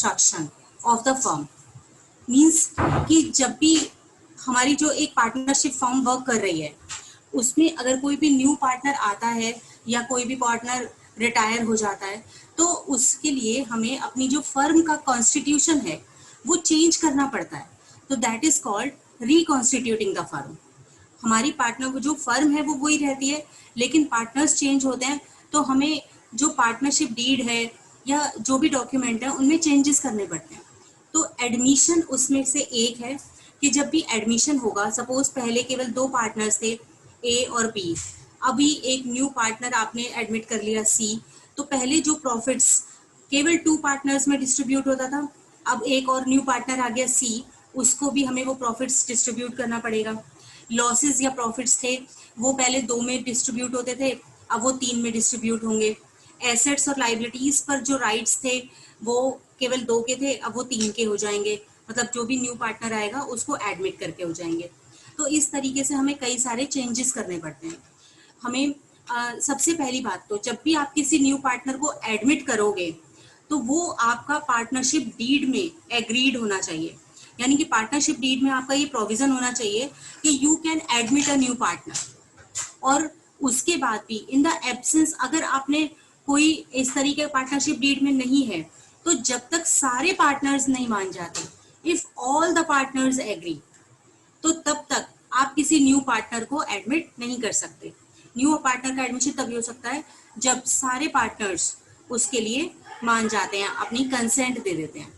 Construction of the firm. Means कि जब भी हमारी जो एक पार्टनरशिप फर्म वर्क कर रही है उसमें अगर कोई भी न्यू पार्टनर आता है या कोई भी पार्टनर रिटायर हो जाता है तो उसके लिए हमें अपनी जो फर्म का कॉन्स्टिट्यूशन है वो चेंज करना पड़ता है। तो that is called reconstituting the firm. हमारी पार्टनर जो फर्म है वो वही रहती है लेकिन पार्टनर्स चेंज होते हैं तो हमें जो पार्टनरशिप डीड है या जो भी डॉक्यूमेंट है उनमें चेंजेस करने पड़ते हैं। तो एडमिशन उसमें से एक है कि जब भी एडमिशन होगा, सपोज पहले केवल 2 पार्टनर्स थे ए और बी, अभी एक न्यू पार्टनर आपने एडमिट कर लिया सी, तो पहले जो प्रॉफिट्स केवल 2 पार्टनर्स में डिस्ट्रीब्यूट होता था, अब एक और न्यू पार्टनर आ गया सी, उसको भी हमें वो प्रॉफिट्स डिस्ट्रीब्यूट करना पड़ेगा। लॉसेस या प्रॉफिट्स थे वो पहले 2 में डिस्ट्रीब्यूट होते थे, अब वो 3 में डिस्ट्रीब्यूट होंगे। एसेट्स और लाइबिलिटीज पर जो राइट्स थे वो केवल 2 के थे, अब वो 3 के हो जाएंगे, मतलब जो भी न्यू पार्टनर आएगा उसको एडमिट करके हो जाएंगे। तो इस तरीके से हमें कई सारे चेंजेस करने पड़ते हैं। हमें सबसे पहली बात तो जब भी आप किसी न्यू पार्टनर को एडमिट करोगे तो वो आपका पार्टनरशिप डीड में एग्रीड होना चाहिए। यानी कि पार्टनरशिप डीड में आपका ये प्रोविजन होना चाहिए कि you can admit a new partner. और उसके बाद भी इन द एब्सेंस अगर आपने कोई इस तरीके का पार्टनरशिप डीड में नहीं है तो जब तक सारे पार्टनर्स नहीं मान जाते, if all the partners agree, तो तब तक आप किसी न्यू पार्टनर को एडमिट नहीं कर सकते। न्यू पार्टनर का एडमिशन तभी हो सकता है जब सारे पार्टनर्स उसके लिए मान जाते हैं, अपनी कंसेंट दे देते हैं।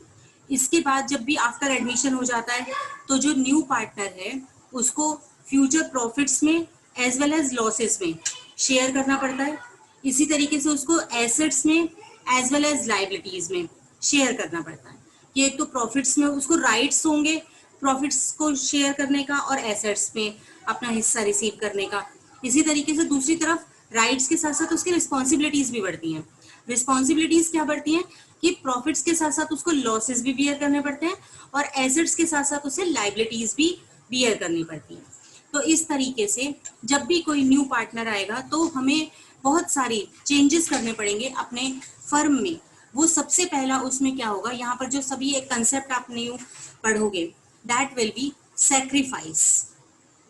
इसके बाद जब भी आफ्टर एडमिशन हो जाता है तो जो न्यू पार्टनर है उसको फ्यूचर प्रॉफिट्स में एज वेल एज लॉसेस में शेयर करना पड़ता है। इसी तरीके से उसको एसेट्स में एज वेल एज लाइबिलिटीज में शेयर करना पड़ता है। कि एक तो प्रॉफिट्स में उसको राइट्स होंगे प्रॉफिट्स को शेयर करने का और एसेट्स में अपना हिस्सा रिसीव करने का। इसी तरीके से दूसरी तरफ राइट्स के साथ साथ उसकी रिस्पॉन्सिबिलिटीज भी बढ़ती हैं। रिस्पॉन्सिबिलिटीज क्या बढ़ती हैं कि प्रॉफिट्स के साथ साथ उसको लॉसेस भी बियर करने पड़ते हैं और एसेट्स के साथ साथ उसे लाइबिलिटीज भी बियर करनी पड़ती हैं। तो इस तरीके से जब भी कोई न्यू पार्टनर आएगा तो हमें बहुत सारी चेंजेस करने पड़ेंगे अपने फर्म में। वो सबसे पहला उसमें क्या होगा, यहाँ पर जो सभी एक कंसेप्ट आप न्यू पढ़ोगे that will B sacrifice.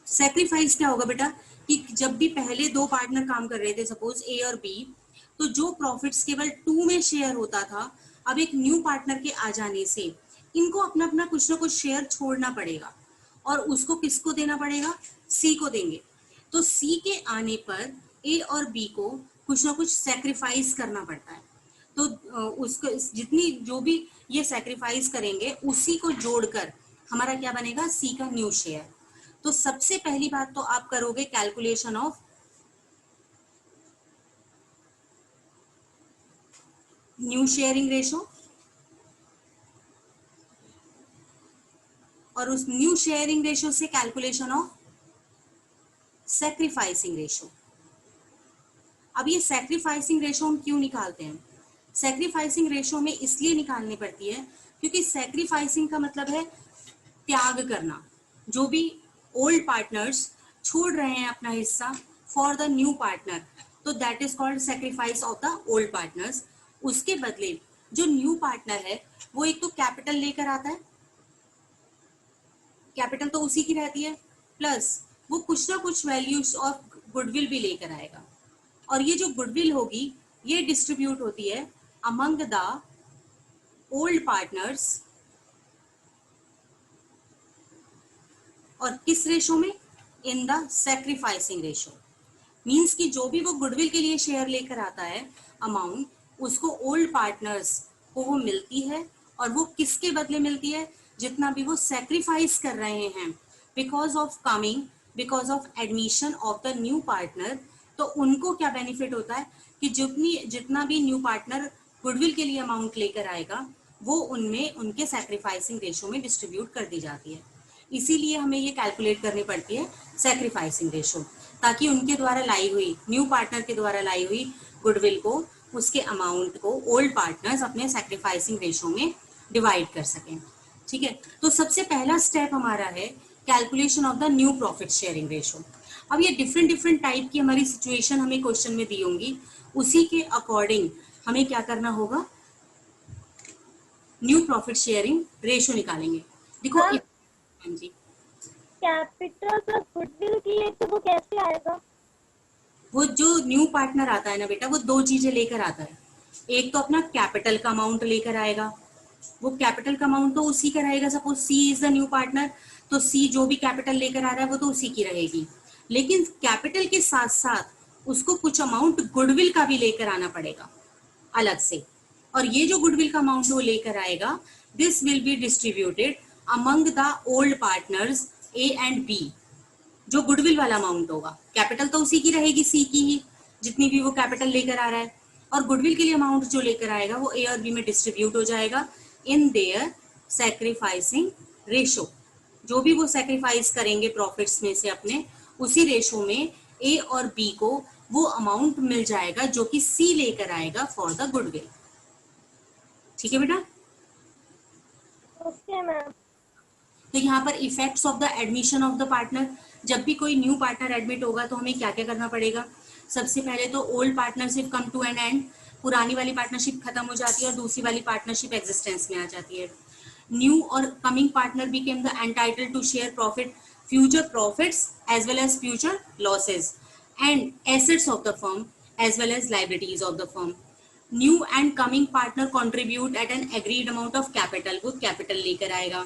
Sacrifice क्या होगा बेटा कि जब भी पहले 2 पार्टनर काम कर रहे थे, सपोज ए और बी, तो जो प्रॉफिट्स केवल 2 में शेयर होता था, अब एक न्यू पार्टनर के आ जाने से इनको अपना अपना कुछ ना कुछ शेयर छोड़ना पड़ेगा और उसको किसको देना पड़ेगा, सी को देंगे। तो सी के आने पर ए और बी को कुछ ना कुछ सैक्रिफाइस करना पड़ता है। तो उसको जितनी जो भी ये सैक्रिफाइस करेंगे उसी को जोड़कर हमारा क्या बनेगा, सी का न्यू शेयर। तो सबसे पहली बात तो आप करोगे calculation of new sharing ratio और उस न्यू शेयरिंग रेशो से कैलकुलेशन ऑफ सैक्रिफाइसिंग रेशो। अब ये सैक्रिफाइसिंग रेशो हम क्यों निकालते हैं, सैक्रिफाइसिंग रेशो में इसलिए निकालनी पड़ती है क्योंकि सैक्रिफाइसिंग का मतलब है त्याग करना। जो भी ओल्ड पार्टनर्स छोड़ रहे हैं अपना हिस्सा फॉर द न्यू पार्टनर, तो that is called sacrifice of the old partners. उसके बदले जो न्यू पार्टनर है वो एक तो कैपिटल लेकर आता है, कैपिटल तो उसी की रहती है, प्लस वो कुछ ना कुछ वैल्यूज और गुडविल भी लेकर आएगा। और ये जो गुडविल होगी ये डिस्ट्रीब्यूट होती है अमंग द ओल्ड पार्टनर्स, और किस रेशो में, in the sacrificing ratio. Means कि जो भी वो गुडविल के लिए शेयर लेकर आता है अमाउंट, उसको ओल्ड पार्टनर्स को वो मिलती है और वो किसके बदले मिलती है, जितना भी वो सैक्रिफाइस कर रहे हैं because of admission of the new partner. तो उनको क्या बेनिफिट होता है कि जितना भी न्यू पार्टनर गुडविल के लिए अमाउंट लेकर आएगा वो उनमें उनके सैक्रिफाइसिंग रेशो में डिस्ट्रीब्यूट कर दी जाती है। इसीलिए हमें ये कैलकुलेट करनी पड़ती है सैक्रिफाइसिंग रेशो, ताकि उनके द्वारा लाई हुई, न्यू पार्टनर के द्वारा लाई हुई गुडविल को, उसके अमाउंट को ओल्ड पार्टनर्स अपने सैक्रिफाइसिंग रेशो में डिवाइड कर सकें। ठीक है, तो सबसे पहला स्टेप हमारा है calculation of the new profit sharing ratio. अब ये डिफरेंट टाइप की हमारी सिचुएशन हमें क्वेश्चन में दी होंगी, उसी के अकॉर्डिंग हमें क्या करना होगा, न्यू प्रॉफिट शेयरिंग रेशो निकालेंगे। देखो हाँ जी, कैपिटल प्लस गुडविल की है तो वो कैसे आएगा? वो जो न्यू पार्टनर आता है ना बेटा, वो दो चीजें लेकर आता है। एक तो अपना कैपिटल का अमाउंट लेकर आएगा, वो कैपिटल का अमाउंट तो उसी का रहेगा। Suppose C is the new partner, तो सी जो भी कैपिटल लेकर आ रहा है वो तो उसी की रहेगी। लेकिन कैपिटल के साथ साथ उसको कुछ अमाउंट गुडविल का भी लेकर आना पड़ेगा अलग से। और ये जो गुडविल का अमाउंट वो लेकर आएगा, this will be distributed among the old partners A and B. जो गुडविल वाला अमाउंट होगा, कैपिटल तो उसी की रहेगी, सी की ही, जितनी भी वो कैपिटल लेकर आ रहा है। और गुडविल के लिए अमाउंट जो लेकर आएगा वो ए और बी में डिस्ट्रीब्यूट हो जाएगा इन देयर सैक्रिफाइसिंग रेशो। जो भी वो सैक्रिफाइस करेंगे प्रॉफिट्स में से अपने, उसी रेशो में ए और बी को वो अमाउंट मिल जाएगा जो कि सी लेकर आएगा फॉर द गुडविल। ठीक है बेटा? Okay ma'am. तो यहाँ पर effects of the admission of the partner, जब भी कोई न्यू पार्टनर एडमिट होगा तो हमें क्या क्या करना पड़ेगा। सबसे पहले तो old partnership come to an end, पुरानी वाली पार्टनरशिप खत्म हो जाती है और दूसरी वाली पार्टनरशिप एग्जिस्टेंस में आ जाती है। न्यू और coming partner became the entitled to share profit, future profits as well as future losses and assets of the firm as well as liabilities of the firm. New and coming partner contribute at an agreed amount of capital, वो capital लेकर आएगा।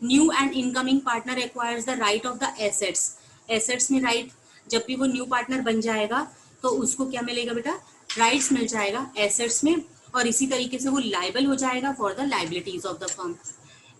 New and incoming partner acquires the right of the assets, assets में right, जब भी वो new partner बन जाएगा तो उसको क्या मिलेगा बेटा, राइट्स मिल जाएगा एसेट्स में, और इसी तरीके से वो लाइबल हो जाएगा for the liabilities of the firm.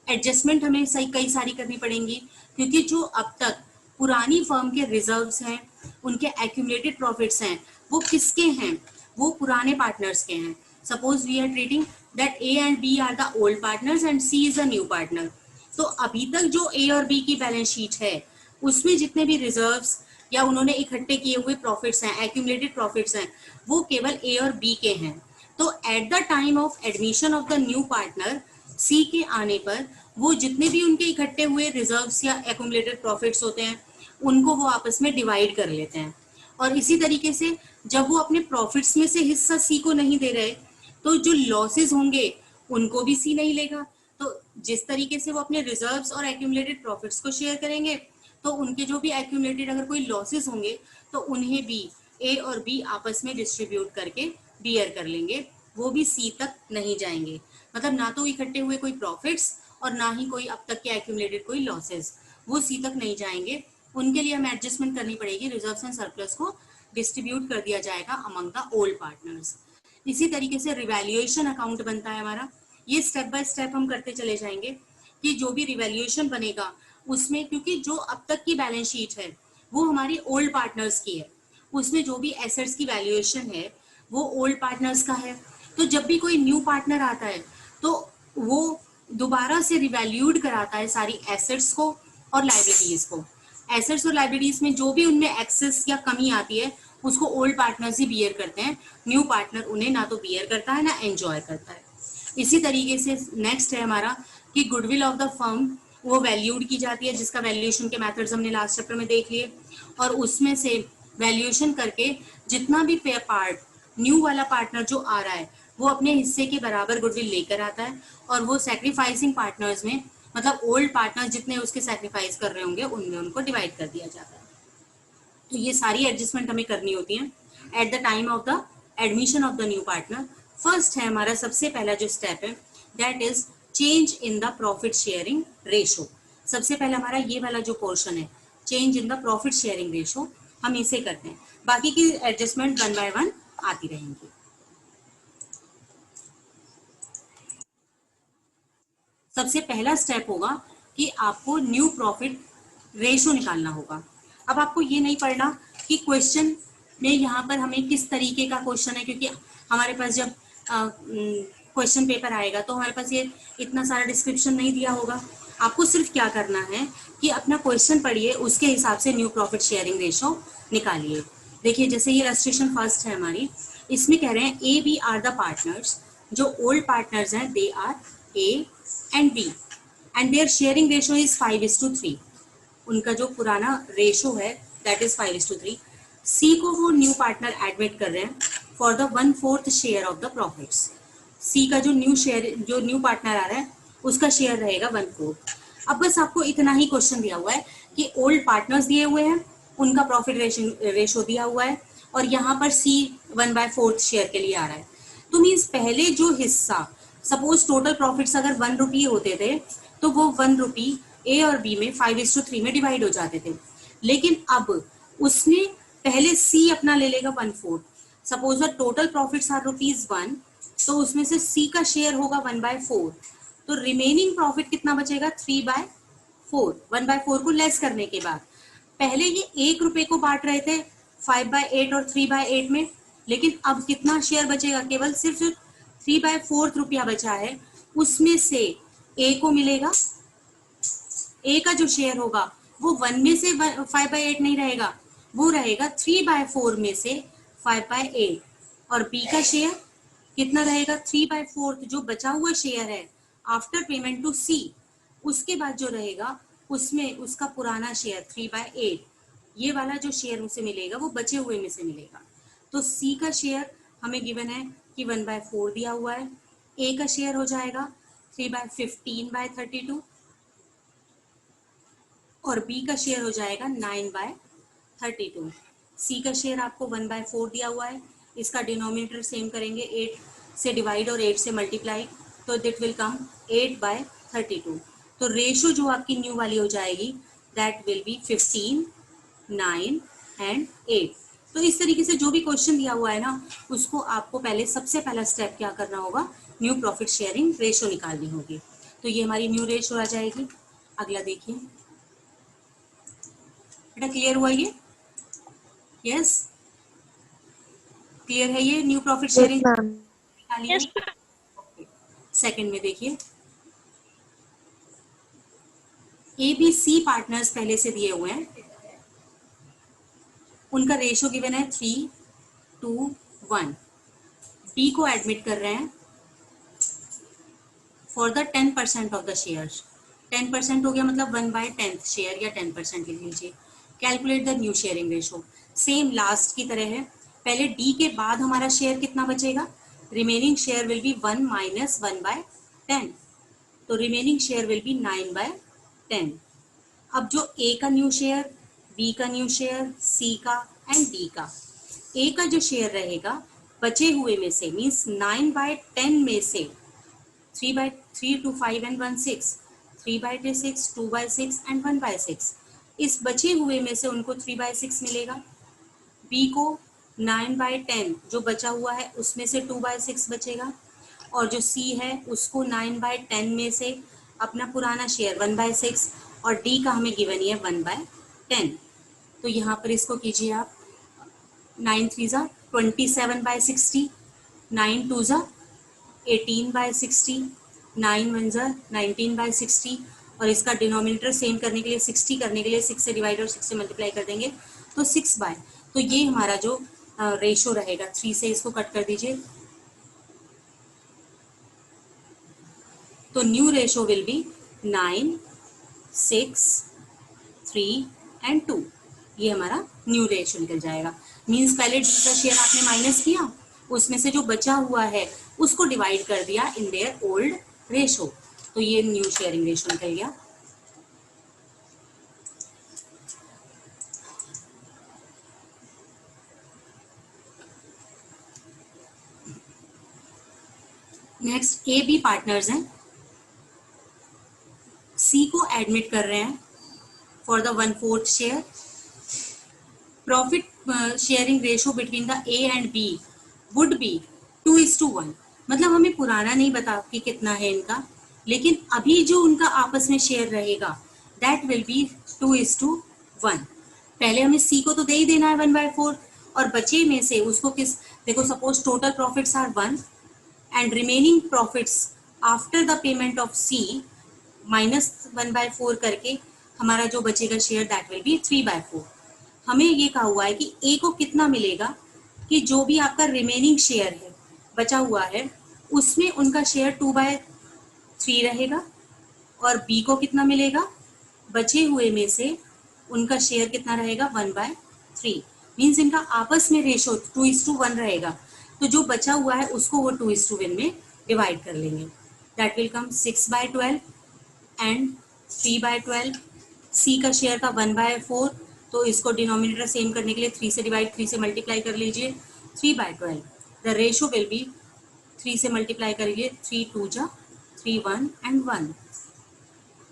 Adjustment हमें सही कई सारी करनी पड़ेंगी, क्योंकि जो अब तक पुरानी फर्म के रिजर्व्स हैं, उनके एक्यूमुलेटेड प्रॉफिट्स हैं, वो किसके हैं, वो पुराने पार्टनर्स के हैं। Suppose we are treating that A and B are the old partners and C is a new partner. तो अभी तक जो ए और बी की बैलेंस शीट है उसमें जितने भी रिजर्व्स या उन्होंने इकट्ठे किए हुए प्रॉफिट्स हैं, एक्यूमुलेटेड प्रॉफिट्स हैं, वो केवल ए और बी के हैं। तो at the time of admission of the new partner, C के आने पर वो जितने भी उनके इकट्ठे हुए रिजर्व्स या एक्यूमुलेटेड प्रॉफिट्स होते हैं उनको वो आपस में डिवाइड कर लेते हैं। और इसी तरीके से जब वो अपने प्रॉफिट्स में से हिस्सा सी को नहीं दे रहे, तो जो लॉसेज होंगे उनको भी सी नहीं लेगा। तो जिस तरीके से वो अपने रिजर्व्स और एक्यूमुलेटेड प्रॉफिट्स को शेयर करेंगे, तो उनके जो भी एक्यूमुलेटेड अगर कोई लॉसेस होंगे तो उन्हें भी ए और बी आपस में डिस्ट्रीब्यूट करके बियर कर लेंगे, वो भी सी तक नहीं जाएंगे। मतलब ना तो इकट्ठे हुए कोई प्रॉफिट्स और ना ही कोई अब तक के एक्यूमुलेटेड कोई लॉसेस, वो सी तक नहीं जाएंगे। उनके लिए हमें एडजस्टमेंट करनी पड़ेगी, रिजर्व्स एंड सरप्लस को डिस्ट्रीब्यूट कर दिया जाएगा अमंग द ओल्ड पार्टनर्स। इसी तरीके से रिवैल्यूएशन अकाउंट बनता है हमारा। ये स्टेप बाय स्टेप हम करते चले जाएंगे कि जो भी रिवैल्यूएशन बनेगा उसमें, क्योंकि जो अब तक की बैलेंस शीट है वो हमारी ओल्ड पार्टनर्स की है, उसमें जो भी एसेट्स की वैल्यूएशन है वो ओल्ड पार्टनर्स का है। तो जब भी कोई न्यू पार्टनर आता है तो वो दोबारा से रिवैल्यूड कराता है सारी एसेट्स को और लाइबिलिटीज को। एसेट्स और लाइबिलिटीज में जो भी उनमें एक्सेस या कमी आती है उसको ओल्ड पार्टनर्स ही बियर करते हैं, न्यू पार्टनर उन्हें ना तो बियर करता है ना एंजॉय करता है। इसी तरीके से नेक्स्ट है हमारा कि गुडविल ऑफ द फर्म, वो वैल्यूड की जाती है, जिसका वैल्यूएशन के मेथड्स हमने लास्ट चैप्टर में देख लिए, और उसमें से वैल्यूएशन करके जितना भी पार्ट न्यू वाला पार्टनर जो आ रहा है वो अपने हिस्से के बराबर गुडविल लेकर आता है, और वो सैक्रिफाइसिंग पार्टनर्स में, मतलब ओल्ड पार्टनर्स जितने उसके सैक्रिफाइस कर रहे होंगे उनमें उनको डिवाइड कर दिया जाता है। तो ये सारी एडजस्टमेंट हमें करनी होती है eight the time of the admission of the new partner. First है हमारा सबसे पहला जो स्टेप है, that is change in the profit sharing ratio. सबसे पहले हमारा ये वाला जो पोर्शन है, change in the profit sharing ratio, हम इसे करते हैं। बाकी की एडजस्टमेंट वन बाय वन आती रहेंगी। सबसे पहला स्टेप होगा कि आपको न्यू प्रॉफिट रेशो निकालना होगा। अब आपको ये नहीं पढ़ना कि क्वेश्चन में यहाँ पर हमें किस तरीके का क्वेश्चन है, क्योंकि हमारे पास जब क्वेश्चन पेपर आएगा तो हमारे पास ये इतना सारा डिस्क्रिप्शन नहीं दिया होगा। आपको सिर्फ क्या करना है कि अपना क्वेश्चन पढ़िए, उसके हिसाब से न्यू प्रॉफिट शेयरिंग रेशो निकालिए। देखिए जैसे ये इलस्ट्रेशन फर्स्ट है हमारी, इसमें कह रहे हैं A B are the partners, जो ओल्ड पार्टनर्स हैं they are A and B and their sharing ratio is 5:3। उनका जो पुराना रेशो है दैट इज 5:3। सी को वो न्यू पार्टनर एडमिट कर रहे हैं for the 1/4 share of the profits. C का जो न्यू पार्टनर आ रहा है उसका शेयर रहेगा 1/4। अब बस आपको इतना ही क्वेश्चन दिया हुआ है कि ओल्ड पार्टनर्स दिए हुए हैं, उनका प्रॉफिट रेशो दिया हुआ है, और यहाँ पर सी 1/4 शेयर के लिए आ रहा है। तो मीन्स पहले जो हिस्सा, सपोज टोटल प्रॉफिट्स अगर 1 रुपी होते थे तो वो 1 रुपी ए और बी में 5:3 में डिवाइड हो जाते थे। लेकिन अब उसमें पहले सी अपना ले लेगा 1/4। Suppose the total profits are ₹1, तो उसमें से सी का शेयर होगा 1/4। तो रिमेनिंग प्रॉफिट कितना बचेगा? 3/4। 1/4 को लेस करने के बाद पहले ये 1 रुपए को बांट रहे थे 5/8 और 3/8 में, लेकिन अब कितना शेयर बचेगा? केवल सिर्फ 3/4 रुपया बचा है, उसमें से ए को मिलेगा, ए का जो शेयर होगा वो 1 में से 5/8 नहीं रहेगा, वो रहेगा 3/4 में से 5/8। और बी का शेयर कितना रहेगा? 3/4 जो बचा हुआ शेयर है आफ्टर पेमेंट टू सी, उसके बाद जो रहेगा उसमें उसका पुराना शेयर 3/8, ये वाला जो शेयर उसे मिलेगा वो बचे हुए में से मिलेगा। तो सी का शेयर हमें गिवन है कि 1/4 दिया हुआ है, ए का शेयर हो जाएगा 3/15/32 और बी का शेयर हो जाएगा 9/32। सी का शेयर आपको 1/4 दिया हुआ है, इसका डिनोमिनेटर सेम करेंगे, 8 से डिवाइड और 8 से मल्टीप्लाई, तो दिट विल कम 8/32। तो रेशो जो आपकी न्यू वाली हो जाएगी दैट विल बी 15, 9 एंड 8। तो इस तरीके से जो भी क्वेश्चन दिया हुआ है ना, उसको आपको पहले सबसे पहला स्टेप क्या करना होगा? न्यू प्रॉफिट शेयरिंग रेशो निकालनी होगी। तो ये हमारी न्यू रेशो आ जाएगी। अगला देखिए बेटा, क्लियर हुआ ये? यस, क्लियर है ये new profit yes sharing ma'am. निकाली है। सेकंड में देखिए, ए बी सी पार्टनर्स पहले से दिए हुए हैं, उनका रेशो गिवन है 3:1। बी को एडमिट कर रहे हैं for the 10% of the share. 10% हो गया मतलब 1/10 शेयर या 10% लिख लीजिए। Calculate the new sharing ratio. Same last की तरह है, पहले डी के बाद हमारा शेयर कितना बचेगा? Remaining share will be 1 minus 1/10, तो रिमेनिंग शेयर विल बी 9/10। अब जो ए का न्यू शेयर, बी का न्यू शेयर, सी का एंड डी का, ए का जो शेयर रहेगा बचे हुए में से, मीन्स 9/10 में से 3/3 to 5 and 1 6, 3/6, 2/6 and 1/6, इस बचे हुए में से उनको 3/6 मिलेगा। बी को 9/10 जो बचा हुआ है उसमें से 2/6 बचेगा, और जो सी है उसको 9/10 में से अपना पुराना शेयर 1/6, और डी का हमें गिवन ही है 1/10। तो यहाँ पर इसको कीजिए आप, 9 3 जा 27/60, 9 2 जा 18/60, 9 1 जा 19/60, और इसका डिनोमिनेटर सेम करने के लिए 60 करने के लिए 6 से डिवाइड और 6 से मल्टीप्लाई कर देंगे तो 6/, तो ये हमारा जो रेशो रहेगा, 3 से इसको कट कर दीजिए, तो new ratio will be 9 6 3 and 2। ये हमारा न्यू रेशो निकल जाएगा। मीन्स पहले डी का शेयर आपने माइनस किया, उसमें से जो बचा हुआ है उसको डिवाइड कर दिया इन देयर ओल्ड रेशो, तो ये न्यू शेयरिंग रेशो निकल गया। नेक्स्ट ए बी पार्टनर्स हैं, सी को एडमिट कर रहे हैं for the 1/4 share. Profit sharing ratio between the A and B would be 2:1। मतलब हमें पुराना नहीं बता कि कितना है इनका, लेकिन अभी जो उनका आपस में शेयर रहेगा दैट विल बी 2:1। पहले हमें सी को तो दे ही देना है 1/4, और बचे में से उसको किस, देखो suppose total profits are 1 and remaining profits after the payment of C minus 1/4 करके हमारा जो बचेगा शेयर दैट विल बी 3/4। हमें ये कहा हुआ है कि ए को कितना मिलेगा, कि जो भी आपका रिमेनिंग शेयर है बचा हुआ है उसमें उनका शेयर 2/3 रहेगा, और बी को कितना मिलेगा, बचे हुए में से उनका शेयर कितना रहेगा 1/3। मीन्स इनका आपस में रेशो 2:1 रहेगा, तो जो बचा हुआ है उसको वो 2:1 में डिवाइड कर लेंगे, दैट विल कम 6/12 एंड 3/12। सी का शेयर था 1/4, तो इसको डिनोमिनेटर सेम करने के लिए 3 से मल्टीप्लाई कर लीजिए, 3/12। द रेशो विल बी 3 से मल्टीप्लाई करिए, 3 2 जा 3 1 एंड 1,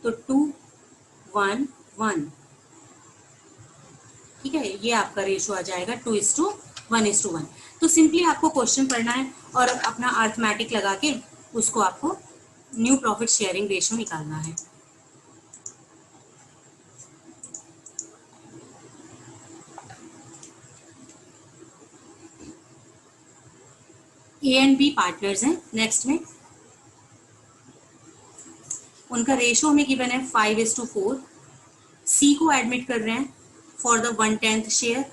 तो 2 1 1। ठीक है, ये आपका रेशो आ जाएगा 2:1:1। तो सिंपली आपको क्वेश्चन पढ़ना है और अपना अर्थमेटिक लगा के उसको आपको न्यू प्रॉफिट शेयरिंग रेशो निकालना है। ए एंड बी पार्टनर्स हैं। नेक्स्ट में उनका रेशो हमें गिवन है 5:4। सी को एडमिट कर रहे हैं for the 1/10 share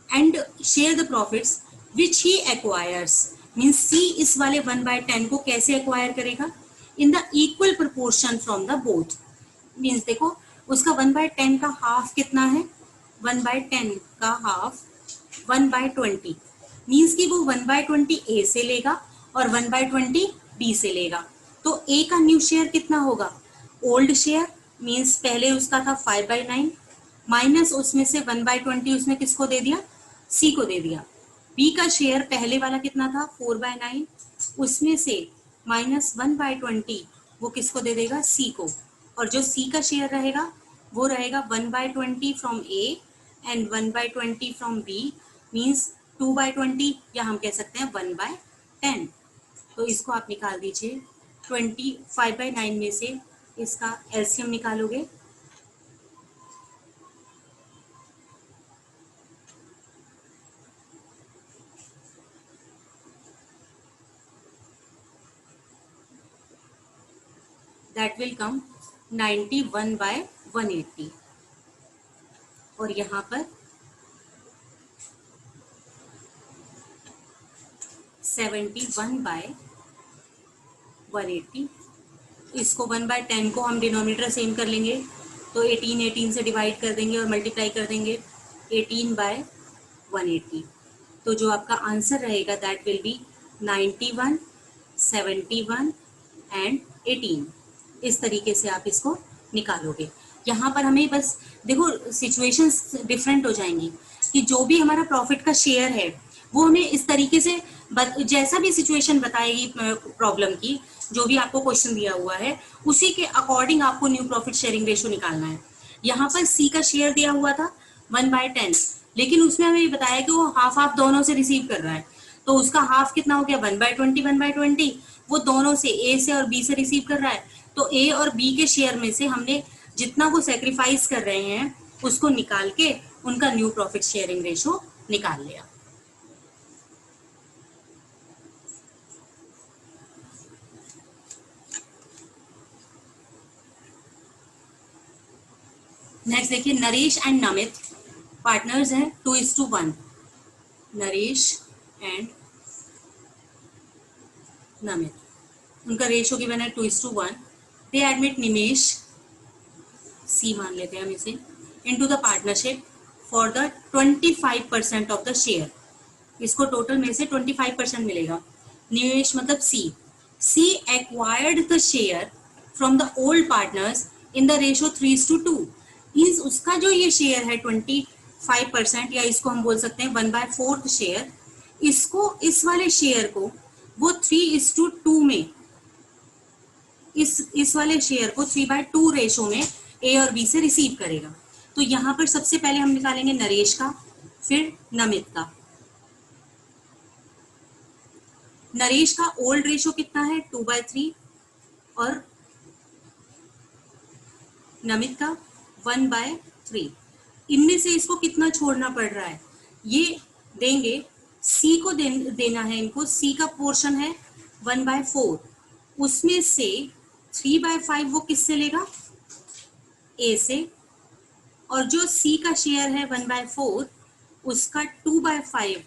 and share the profits which he acquires. Means C इस वाले 1/10 को कैसे एक्वायर करेगा, in the equal proportion from the both. Means देखो उसका 1/10 का हाफ कितना है, 1/10 का हाफ 1/20, मीन्स कि वो 1/20 ए से लेगा और 1/20 बी से लेगा। तो ए का न्यू शेयर कितना होगा, ओल्ड शेयर मीन्स पहले उसका था 5/9 माइनस उसमें से 1/20 उसने किसको दे दिया, सी को दे दिया। बी का शेयर पहले वाला कितना था 4/9, उसमें से माइनस 1/20 वो किसको दे देगा, सी को। और जो सी का शेयर रहेगा वो रहेगा 1/20 from A and 1/20 from B, means 2/20 या हम कह सकते हैं 1/10। तो इसको आप निकाल दीजिए, 5/9 में से इसका एलसीएम निकालोगे, दैट विल कम 91/180 और यहाँ पर 71/180। इसको 1/10 को हम डिनोमिनेटर सेम कर लेंगे, तो 18 से डिवाइड कर देंगे और मल्टीप्लाई कर देंगे 18/180। तो जो आपका आंसर रहेगा दैट विल बी 91, 71 एंड 18। इस तरीके से आप इसको निकालोगे। यहाँ पर हमें बस देखो सिचुएशंस डिफरेंट हो जाएंगी कि जो भी हमारा प्रॉफिट का शेयर है वो हमें इस तरीके से जैसा भी सिचुएशन बताएगी प्रॉब्लम की, जो भी आपको क्वेश्चन दिया हुआ है उसी के अकॉर्डिंग आपको न्यू प्रॉफिट शेयरिंग रेशो निकालना है। यहाँ पर सी का शेयर दिया हुआ था 1/10, लेकिन उसमें हमें बताया कि वो हाफ हाफ दोनों से रिसीव कर रहा है, तो उसका हाफ कितना हो गया 1/20, वो दोनों से ए से और बी से रिसीव कर रहा है। तो ए और बी के शेयर में से हमने जितना वो सेक्रीफाइस कर रहे हैं उसको निकाल के उनका न्यू प्रॉफिट शेयरिंग रेशो निकाल लिया। नेक्स्ट देखिए, नरेश एंड नमित पार्टनर्स हैं 2:1। नरेश एंड नमित, उनका रेशो गिवन है 2:1। दे एडमिट निमेश, सी मान लेते हैं हम इसे, into the partnership for the 25% of the share. इसको टोटल में से 25% मिलेगा। निवेश मतलब C, C acquired the share from the old partners in the ratio 3:2। Means उसका जो ये शेयर है 25%, या इसको हम बोल सकते हैं 1/4 शेयर, इसको इस वाले शेयर को वो 3:2 में, इस वाले शेयर को 3/2 रेशो में ए और बी से रिसीव करेगा। तो यहाँ पर सबसे पहले हम निकालेंगे नरेश का, फिर नमित का। नरेश का ओल्ड रेशो कितना है 2/3 और नमित का 1/3। इनमें से इसको कितना छोड़ना पड़ रहा है, ये देंगे सी को देना है इनको। सी का पोर्शन है 1/4, उसमें से 3/5 वो किससे लेगा, ए से, और जो सी का शेयर है 1/4 उसका 2/5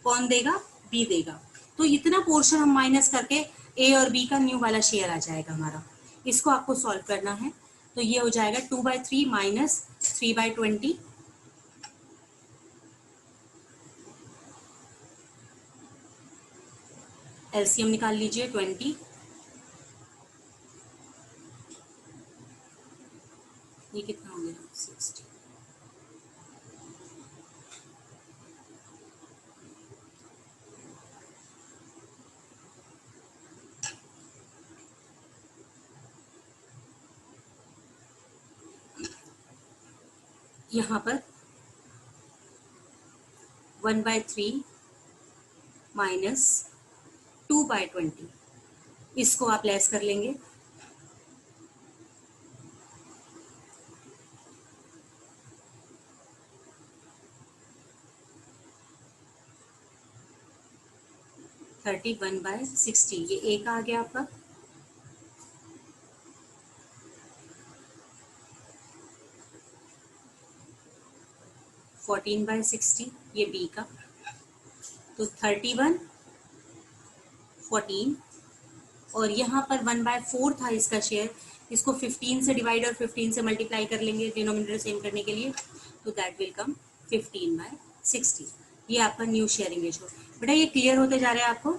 कौन देगा, बी देगा। तो इतना पोर्शन हम माइनस करके ए और बी का न्यू वाला शेयर आ जाएगा हमारा। इसको आपको सॉल्व करना है, तो ये हो जाएगा 2/3 माइनस 3/20, एलसीएम निकाल लीजिए 20, ये कितना हो गया 60, यहाँ पर 1/3 माइनस 2/20, इसको आप लेस कर लेंगे, थर्टी 1/60, ये एक आ गया आपका, फोर्टीन बाय 60, ये बी का, तो 31 14, और यहाँ पर 1/4 था इसका शेयर, इसको 15 से डिवाइड और 15 से मल्टीप्लाई कर लेंगे डिनोमिनेटर सेम करने के लिए, तो दैट विल कम 15/60। ये आपका न्यू शेयरिंग रेशो। बेटा ये क्लियर होते जा रहा है आपको?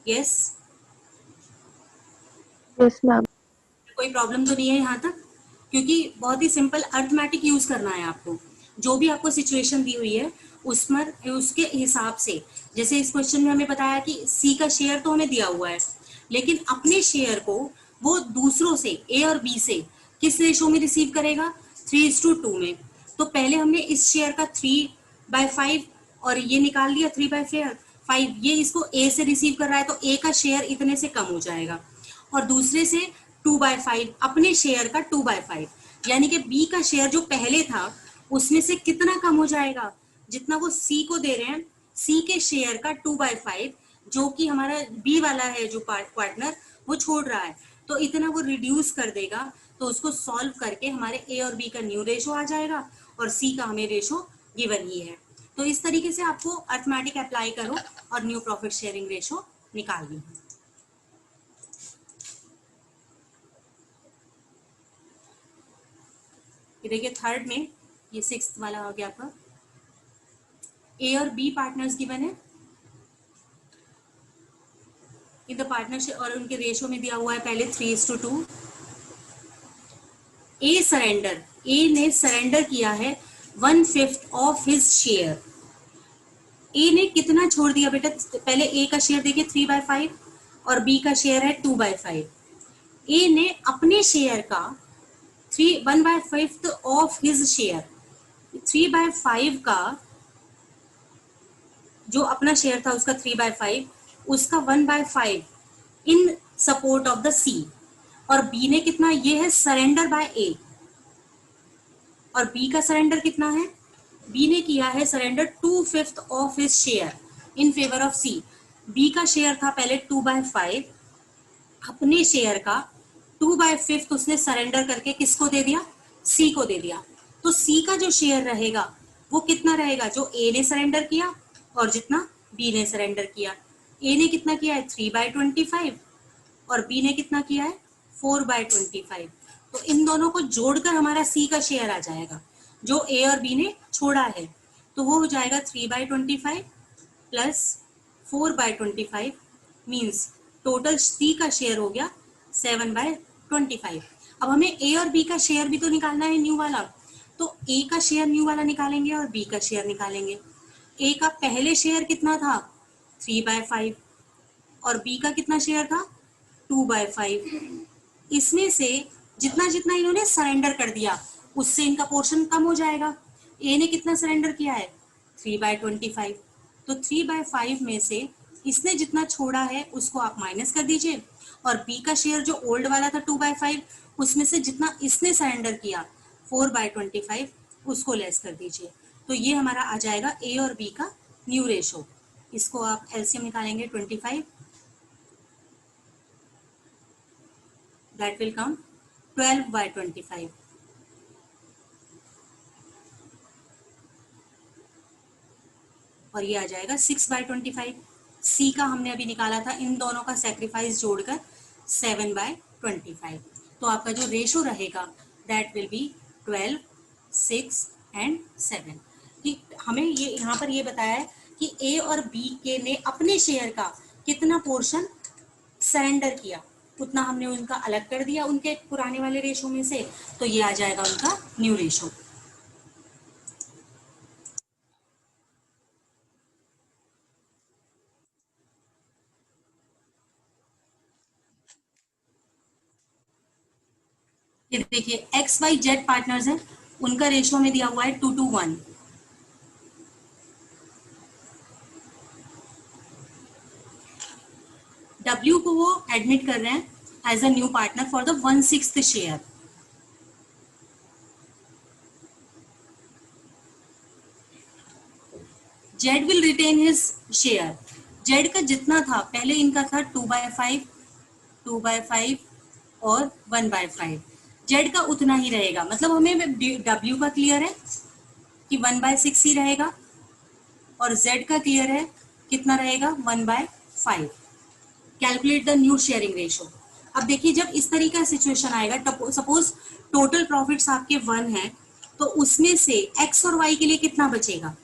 Yes yes ma'am. कोई प्रॉब्लम तो नहीं है यहाँ तक? क्योंकि बहुत ही सिंपल अर्थमेटिक यूज करना है आपको, जो भी आपको सिचुएशन दी हुई है उसमें उसके हिसाब से, जैसे इस क्वेश्चन में हमें बताया कि सी का शेयर तो हमें दिया हुआ है, लेकिन अपने शेयर को वो दूसरों से ए और बी से किस रेशो में रिसीव करेगा? 3:2 में। तो पहले हमने इस शेयर का 3/5 और ये निकाल लिया 3/5, ये इसको ए से रिसीव कर रहा है तो ए का शेयर इतने से कम हो जाएगा, और दूसरे से 2/5 अपने शेयर का 2/5, यानी कि बी का शेयर जो पहले था उसमें से कितना कम हो जाएगा? जितना वो सी को दे रहे हैं, सी के शेयर का 2/5 जो कि हमारा बी वाला है जो पार्टनर वो छोड़ रहा है, तो इतना वो रिड्यूस कर देगा, तो उसको सॉल्व करके हमारे ए और बी का न्यू रेशो आ जाएगा और सी का हमें रेशो गिवन ही है। तो इस तरीके से आपको अर्थमेटिक अप्लाई करो और न्यू प्रॉफिट शेयरिंग रेशो निकालनी है। देखिए थर्ड में ये 6th वाला हो गया आपका, ए और बी पार्टनर्स गिवन है इन द पार्टनरशिप, और उनके रेशो में दिया हुआ है पहले 3:2। ए सरेंडर, ए ने सरेंडर किया है 1/5 ऑफ हिज शेयर। ए ने कितना छोड़ दिया बेटा? पहले ए का शेयर देखिए 3/5 और बी का शेयर है 2/5। ए ने अपने शेयर का 1/5 ऑफ हिज शेयर, 3/5 का जो अपना शेयर था उसका 3/5, उसका 1/5 इन सपोर्ट ऑफ द सी, और बी ने कितना? ये है सरेंडर बाय ए, और बी का सरेंडर कितना है? बी ने किया है surrender 2/5 of his share in favour of C. B का शेयर था पहले 2/5, अपने शेयर का 2/5 उसने सरेंडर करके किसको दे दिया? सी को दे दिया। तो सी का जो शेयर रहेगा वो कितना रहेगा? जो ए ने सरेंडर किया और जितना बी ने सरेंडर किया। ए ने कितना किया है? 3/25 और बी ने कितना किया है? 4/25। तो इन दोनों को जोड़कर हमारा सी का शेयर आ जाएगा जो ए और बी ने छोड़ा है, तो वो हो जाएगा 3/25 प्लस 4/25 मीन्स टोटल सी का शेयर हो गया 7/25। अब हमें ए और बी का शेयर भी तो निकालना है न्यू वाला, तो ए का शेयर न्यू वाला निकालेंगे और बी का शेयर निकालेंगे। ए का पहले शेयर कितना था? 3/5 और बी का कितना शेयर था? 2/5। इसमें से जितना जितना इन्होंने सरेंडर कर दिया उससे इनका पोर्शन कम हो जाएगा। ए ने कितना सरेंडर किया है? 3/25, तो 3/5 में से इसने जितना छोड़ा है उसको आप माइनस कर दीजिए, और बी का शेयर जो ओल्ड वाला था 2/5 उसमें से जितना इसने सरेंडर किया 4/25 उसको लेस कर दीजिए। तो ये हमारा आ जाएगा ए और बी का न्यू रेशो। इसको आप एलसीएम निकालेंगे 25, दैट विल कम 12/25। और ये आ जाएगा 6/25। सी का हमने अभी निकाला था इन दोनों का सेक्रीफाइस जोड़कर 7/25। तो आपका जो रेशो रहेगा दैट विल बी 12, 6 एंड 7। कि हमें ये यहाँ पर ये बताया है कि ए और बी के ने अपने शेयर का कितना पोर्शन सरेंडर किया, उतना हमने उनका अलग कर दिया उनके पुराने वाले रेशो में से, तो ये आ जाएगा उनका न्यू रेशो। ये देखिए एक्स वाई जेड पार्टनर्स हैं, उनका रेशो में दिया हुआ है 2:1। डब्ल्यू को वो एडमिट कर रहे हैं as a new partner for the 1/6 share. Z will retain his share. Z का जितना था पहले, इनका था 2/5, 2/5 और 1/5। जेड का उतना ही रहेगा, मतलब हमें डब्ल्यू का क्लियर है कि 1/6 ही रहेगा, और जेड का क्लियर है कितना रहेगा 1/5। Calculate the new sharing ratio. अब देखिए जब इस तरीके का सिचुएशन आएगा, सपोज टोटल प्रॉफिट्स आपके 1 है, तो उसमें से एक्स और वाई के लिए कितना बचेगा।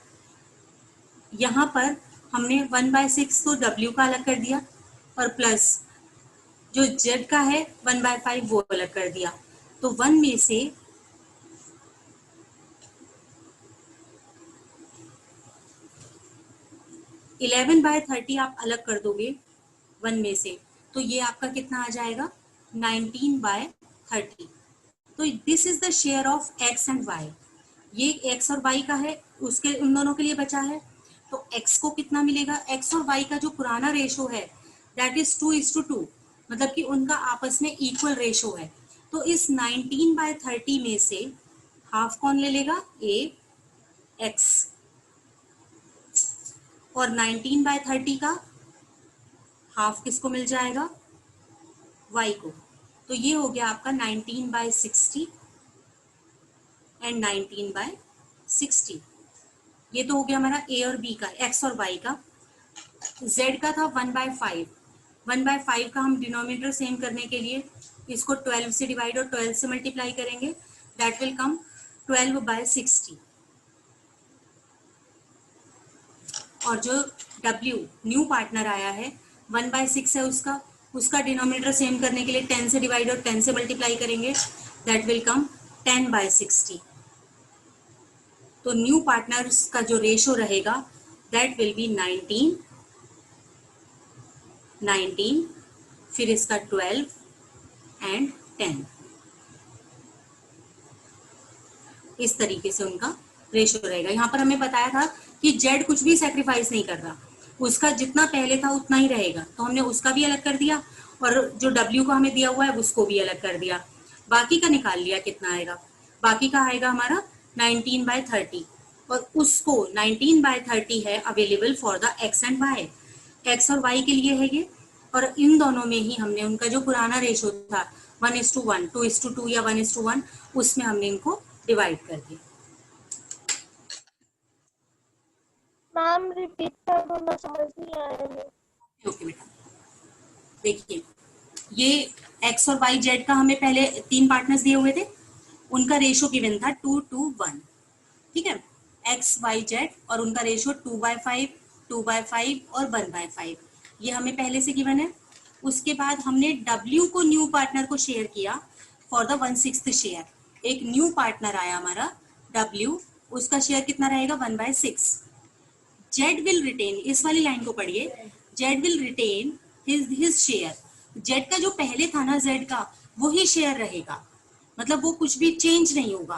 यहाँ पर हमने 1/6 तो डब्ल्यू का अलग कर दिया, और प्लस जो जेड का है 1/5 वो अलग कर दिया। तो 1 में से 11/30 आप अलग कर दोगे 1 में से, तो ये आपका कितना आ जाएगा 19/30। तो this is the share of X and Y. ये एक्स और वाई का है, उसके उन दोनों के लिए बचा है। तो एक्स को कितना मिलेगा, एक्स और वाई का जो पुराना रेशो है दैट इज 2:2, मतलब कि उनका आपस में इक्वल रेशो है। तो इस 19/30 में से हाफ कौन ले लेगा, ए एक्स, और 19/30 का हाफ किसको मिल जाएगा, y को। तो ये हो गया आपका 19/60 एंड 19/60। ये तो हो गया हमारा a और b का, x और y का। z का था 1/5। 1/5 का हम डिनोमिनेटर सेम करने के लिए इसको 12 से डिवाइड और 12 से मल्टीप्लाई करेंगे, दैट विल कम 12/60। और जो w न्यू पार्टनर आया है 1/6 है उसका डिनोमिनेटर सेम करने के लिए 10 से डिवाइड और 10 से मल्टीप्लाई करेंगे, दैट विल कम 10/60। तो न्यू पार्टनर्स का जो रेशो रहेगा दैट विल बी 19, फिर इसका 12 एंड 10। इस तरीके से उनका रेशो रहेगा। यहाँ पर हमें बताया था कि जेड कुछ भी सेक्रीफाइस नहीं कर रहा, उसका जितना पहले था उतना ही रहेगा, तो हमने उसका भी अलग कर दिया, और जो डब्ल्यू को हमें दिया हुआ है उसको भी अलग कर दिया। बाकी का निकाल लिया कितना आएगा, बाकी का आएगा हमारा 19/30, और उसको 19/30 है available for the X and Y. X और वाई के लिए है ये, और इन दोनों में ही हमने उनका जो पुराना रेशो था 1:1, 2:2 या 1:1, उसमें हमने इनको डिवाइड कर दिया। मैम रिपीट कर दो, मैं समझ नहीं आया है। ओके बेटा, देखिए ये एक्स और वाई जेड का हमें पहले 3 पार्टनर्स दिए हुए थे, उनका रेशो गिवन था 2:1, ठीक है। एक्स वाई जेड और उनका रेशो 2/5, 2/5 और 1/5, ये हमें पहले से गिवन है। उसके बाद हमने डब्ल्यू को न्यू पार्टनर को शेयर किया फॉर द 1/6 शेयर। एक न्यू पार्टनर आया हमारा डब्ल्यू, उसका शेयर कितना रहेगा 1/6। जेड विल रिटेन, इस वाली लाइन को पढ़िए, Z will retain his share. Z का जो पहले था ना जेड का, वही शेयर रहेगा, मतलब वो कुछ भी चेंज नहीं होगा।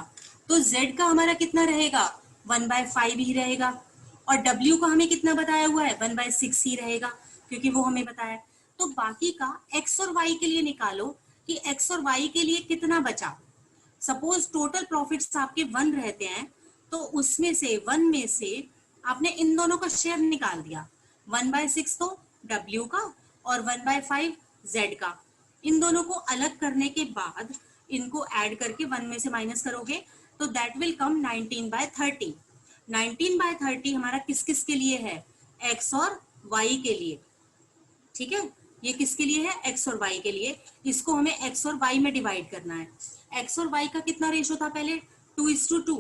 तो जेड का हमारा कितना रहेगा 1/5 ही रहेगा, और डब्ल्यू का हमें कितना बताया हुआ है 1/6 ही रहेगा, क्योंकि वो हमें बताया। तो बाकी का एक्स और वाई के लिए निकालो कि एक्स और वाई के लिए कितना बचा। सपोज टोटल प्रॉफिट्स आपके 1 रहते हैं, तो उसमें से 1 में से आपने इन दोनों का शेयर निकाल दिया, 1/6 तो W का और 1/5 Z का। इन दोनों को अलग करने के बाद इनको ऐड करके 1 में से माइनस करोगे तो दैट विल कम 19/30। 19/30 हमारा किस किस के लिए है, X और Y के लिए, ठीक है। ये किसके लिए है, X और Y के लिए। इसको हमें X और Y में डिवाइड करना है। X और Y का कितना रेशो था पहले 2:2,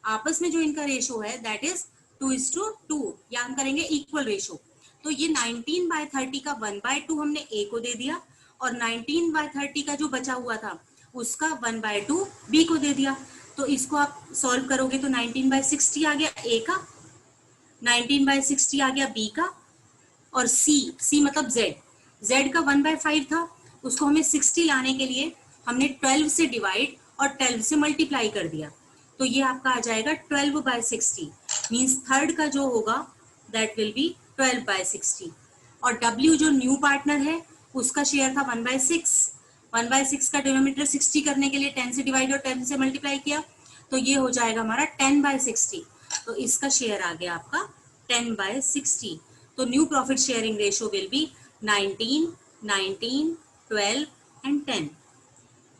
आपस में जो इनका रेशो है दैट इज 2:2, या हम करेंगे इक्वल रेशो। तो ये 19/30 का 1/2 हमने ए को दे दिया, और 19/30 का जो बचा हुआ था उसका 1/2 बी को दे दिया। तो इसको आप सॉल्व करोगे तो 19/60 आ गया ए का, 19/60 आ गया बी का, और सी मतलब जेड का 1/5 था, उसको हमें 60 लाने के लिए हमने 12 से डिवाइड और 12 से मल्टीप्लाई कर दिया। तो ये आपका आ जाएगा 12/60, मीन्स थर्ड का जो होगा दैट विल बी 12/60। और डब्ल्यू जो न्यू पार्टनर है उसका शेयर था 1/6, 1/6 का डिनोमिनेटर 60 करने के लिए 10 से डिवाइड और 10 से मल्टीप्लाई किया, तो ये हो जाएगा हमारा 10/60। तो इसका शेयर आ गया आपका 10/60। तो new profit sharing ratio will be 19, 19, 12 and 10।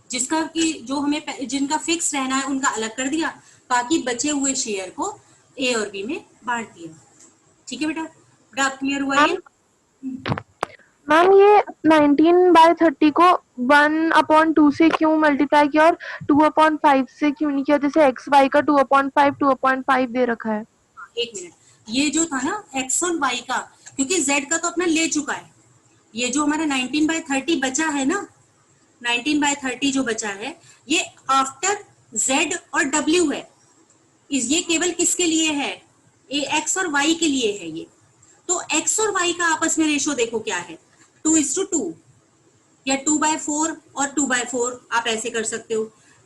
जिसका कि जो हमें जिनका फिक्स रहना है उनका अलग कर दिया, बाकी बचे हुए शेयर को ए और बी में बांट दिया। ठीक है बेटा, बेटा आप क्लियर हुआ ये? मैम ये 19/30 को 1/2 से क्यों मल्टीप्लाई किया और 2/5 से क्यों नहीं किया? जैसे एक्स वाई का 2/5 2/5 दे रखा है। एक मिनट, ये जो था ना एक्स और वाई का, क्योंकि जेड का तो अपना ले चुका है, ये जो हमारा 19/30 बचा है ना, 19/30 जो बचा है ये आफ्टर जेड और डब्ल्यू है। ये केवल किसके लिए है? ये एक्स और वाई के लिए है ये। तो एक्स और वाई का आपस में रेशो देखो क्या है, 2:2, या 2/4 और 2/4 आप ऐसे कर सकते हो,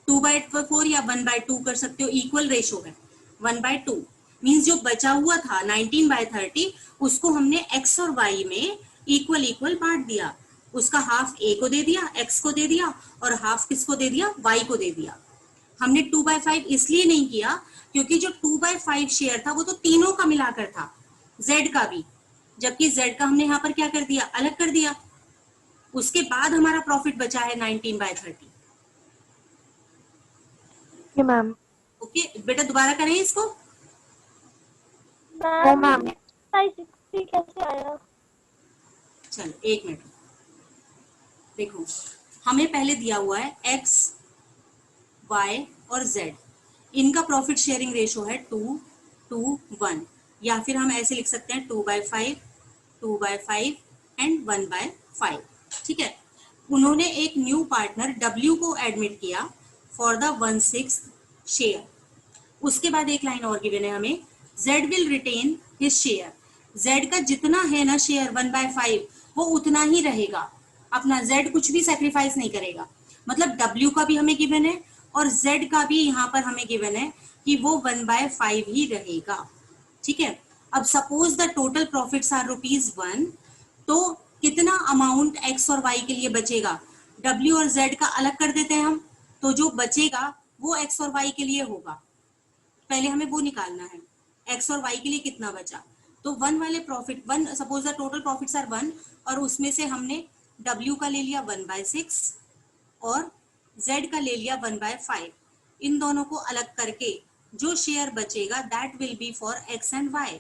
2/4 या 1/2 कर सकते हो, इक्वल रेशो है 1/2। मीन्स जो बचा हुआ था 19/30 उसको हमने एक्स और वाई में इक्वल इक्वल बांट दिया, उसका हाफ ए को दे दिया, एक्स को दे दिया, और हाफ किसको दे दिया? वाई को दे दिया। हमने 2/5 इसलिए नहीं किया क्योंकि जो 2/5 शेयर था वो तो तीनों का मिलाकर था, जेड का भी, जबकि जेड का हमने यहाँ पर क्या कर दिया? अलग कर दिया। उसके बाद हमारा प्रॉफिट बचा है 19/30। मैम ओके बेटा, दोबारा करें इसको। मैम 60 कैसे आया? चलो एक मिनट देखो, हमें पहले दिया हुआ है एक्स, वाई और जेड, इनका प्रॉफिट शेयरिंग रेशो है 2:1, या फिर हम ऐसे लिख सकते हैं 2/5, 2/5 एंड 1/5। ठीक है, उन्होंने एक न्यू पार्टनर डब्ल्यू को एडमिट किया फॉर द 1/6 शेयर। उसके बाद एक लाइन और गिवन है हमें, Z will retain his share. Z का जितना है ना शेयर 1/5 वो उतना ही रहेगा, अपना जेड कुछ भी सेक्रीफाइस नहीं करेगा। मतलब डब्ल्यू का भी हमें गिवन है और जेड का भी यहाँ पर हमें गिवन है कि वो 1/5 ही रहेगा। ठीक है, अब suppose the total profits are ₹1, तो कितना अमाउंट एक्स और वाई के लिए बचेगा? डब्ल्यू और जेड का अलग कर देते हैं हम, तो जो बचेगा वो एक्स और वाई के लिए होगा। पहले हमें वो निकालना है, एक्स और वाई के लिए कितना बचा। तो 1 वाले profit, 1 suppose the total profits are 1, और उसमें से हमने डब्ल्यू का ले लिया 1/6 और जेड का ले लिया 1/5। इन दोनों को अलग करके जो शेयर बचेगा that will be for X and Y.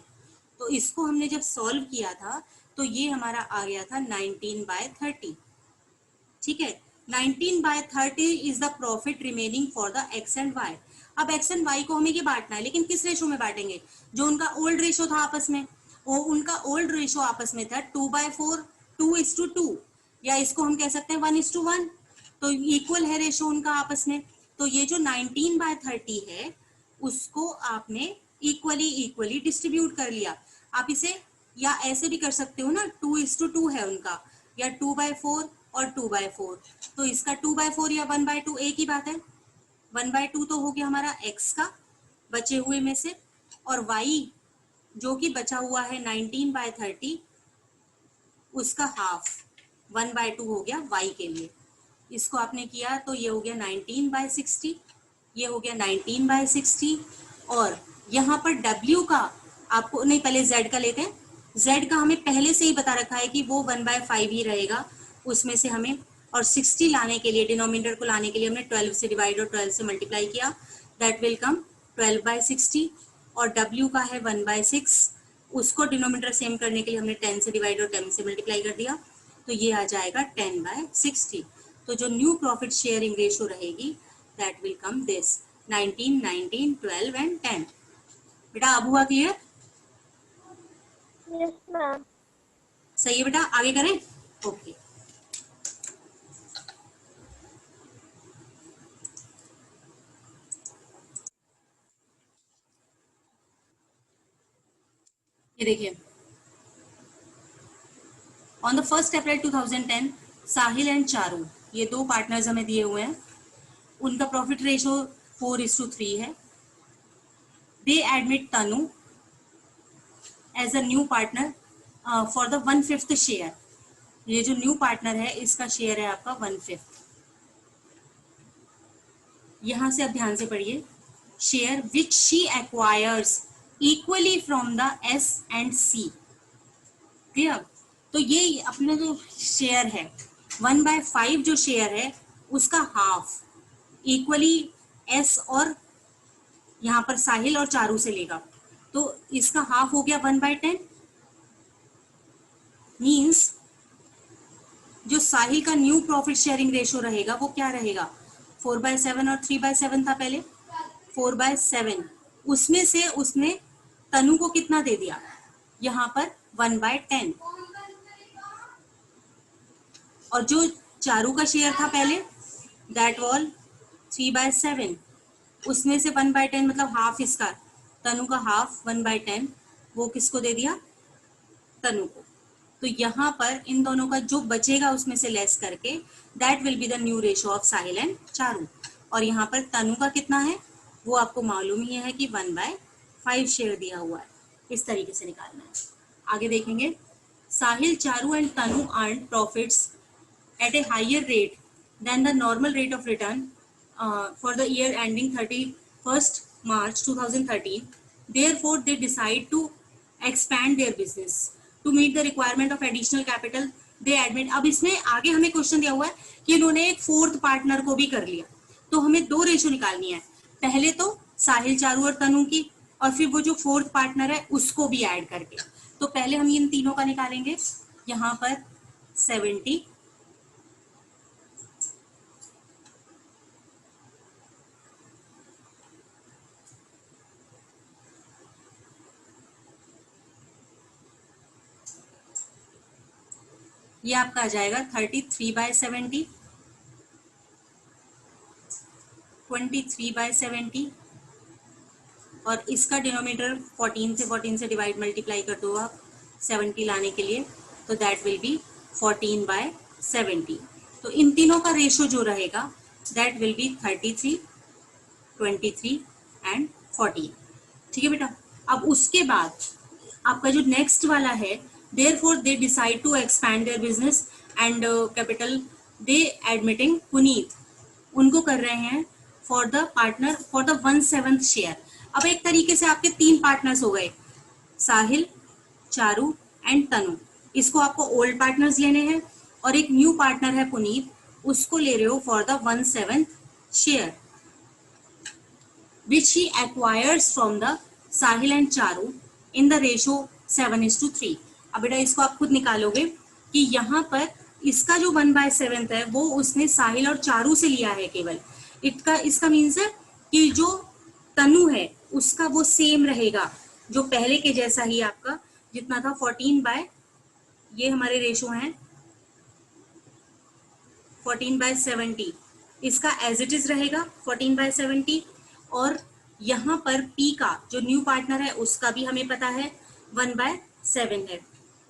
तो इसको हमने जब सॉल्व किया था तो ये हमारा आ गया था 19/30। ठीक है, 19/30 is the profit remaining for the X and Y. अब एक्स एंड वाई को हमें ये बांटना है, लेकिन किस रेशो में बांटेंगे? जो उनका ओल्ड रेशो था आपस में, वो उनका ओल्ड रेशो आपस में था 2/4, 2:2, या इसको हम कह सकते हैं 1:1। तो इक्वल है रेशो उनका आपस में। तो ये जो 19/30 है उसको आपने इक्वली इक्वली डिस्ट्रीब्यूट कर लिया। आप इसे या ऐसे भी कर सकते हो ना, 2:2 है उनका, या 2/4 और 2/4। तो इसका 2/4 या 1/2 एक ही बात है। 1/2 तो हो गया हमारा एक्स का बचे हुए में से, और वाई जो कि बचा हुआ है 19/30 उसका हाफ 1/2 हो गया वाई के लिए। इसको आपने किया तो ये हो गया 19/60, ये हो गया 19/60। और यहाँ पर डब्ल्यू का आपको नहीं, पहले जेड का लेते हैं। जेड का हमें पहले से ही बता रखा है कि वो 1/5 ही रहेगा, उसमें से हमें, और 60 लाने के लिए, डिनोमिनेटर को लाने के लिए हमने 12 से डिवाइड और 12 से मल्टीप्लाई किया, दैट विल कम 12/60। और डब्ल्यू का है 1/6, उसको डिनोमिनेटर सेम करने के लिए हमने 10 से डिवाइड और 10 से मल्टीप्लाई कर दिया, तो ये आ जाएगा 10/60। तो जो न्यू प्रॉफिट शेयरिंग रेशो रहेगी that will come this 19, 19, 12 and 10। बेटा अब हुआ क्लियर? Yes ma'am. सही है बेटा, आगे करें? ओके। ये देखिए, on the 1 April 2010 Sahil and Charu, ये दो पार्टनर्स हमें दिए हुए हैं, उनका प्रॉफिट रेशो 4:3 है। They admit Tanu as a new partner for the 1/5 share. ये जो न्यू पार्टनर है इसका शेयर है आपका 1/5। यहां से अब ध्यान से पढ़िए, share which she acquires equally from the S and C. Clear? तो ये अपना जो शेयर है 1/5 जो शेयर है उसका हाफ इक्वली एस और यहाँ पर साहिल और चारू से लेगा, तो इसका हाफ हो गया 1/10। मीन्स जो साहिल का न्यू प्रॉफिट शेयरिंग रेशो रहेगा वो क्या रहेगा, 4/7 और 3/7 था पहले, 4/7। उसमें से उसने तनु को कितना दे दिया, यहाँ पर 1/10। और जो चारू का शेयर था पहले दैट वॉल 3/7, उसमें से 1/10 मतलब हाफ, इसका तनु का हाफ 1/10 वो किसको दे दिया, तनु को। तो यहाँ पर इन दोनों का जो बचेगा उसमें से लेस करके that will be the new ratio of Sahil and Charu. और यहाँ पर तनु का कितना है वो आपको मालूम ही है कि 1/5 शेयर दिया हुआ है, इस तरीके से निकालना है। आगे देखेंगे, Sahil, Charu and Tanu earn profits at a higher rate than the normal rate of return for the year ending 31st March 2013. Therefore, they decide to expand their business to meet the requirement of additional capital. They admit, अब इसमें आगे हमें question दिया हुआ है कि इन्होंने एक फोर्थ पार्टनर को भी कर लिया, तो हमें दो रेशो निकालनी है, पहले तो साहिल, चारू और तनु की, और फिर वो जो फोर्थ पार्टनर है उसको भी ऐड करके। तो पहले हम इन तीनों का निकालेंगे, यहाँ पर 70, ये आपका आ जाएगा 33/70, 23/70, और इसका डिनोमिनेटर 14 से डिवाइड मल्टीप्लाई कर दो आप 70 लाने के लिए, तो दैट विल बी 14/70। तो इन तीनों का रेशो जो रहेगा दैट विल बी 33, 23 एंड 14। ठीक है बेटा। अब उसके बाद आपका जो नेक्स्ट वाला है, therefore they decide to expand their business and capital, they admitting Puneet, उनको कर रहे हैं for the partner for the 1/7 share. अब एक तरीके से आपके तीन पार्टनर्स हो गए, साहिल, चारू एंड तनु। इसको आपको ओल्ड पार्टनर्स लेने हैं, और एक न्यू पार्टनर है पुनीत, उसको ले रहे हो for the 1/7 share which he acquires from the Sahil and Charu in the ratio 7:3। अब बेटा इसको आप खुद निकालोगे कि यहाँ पर इसका जो 1/7 है वो उसने साहिल और चारू से लिया है केवल। इसका मीन्स है कि जो तनु है उसका वो सेम रहेगा, जो पहले के जैसा ही आपका जितना था 14 ये हमारे रेशो हैं 14/70, इसका एज इट इज रहेगा 14/70। और यहाँ पर पी का जो न्यू पार्टनर है उसका भी हमें पता है 1/7 है।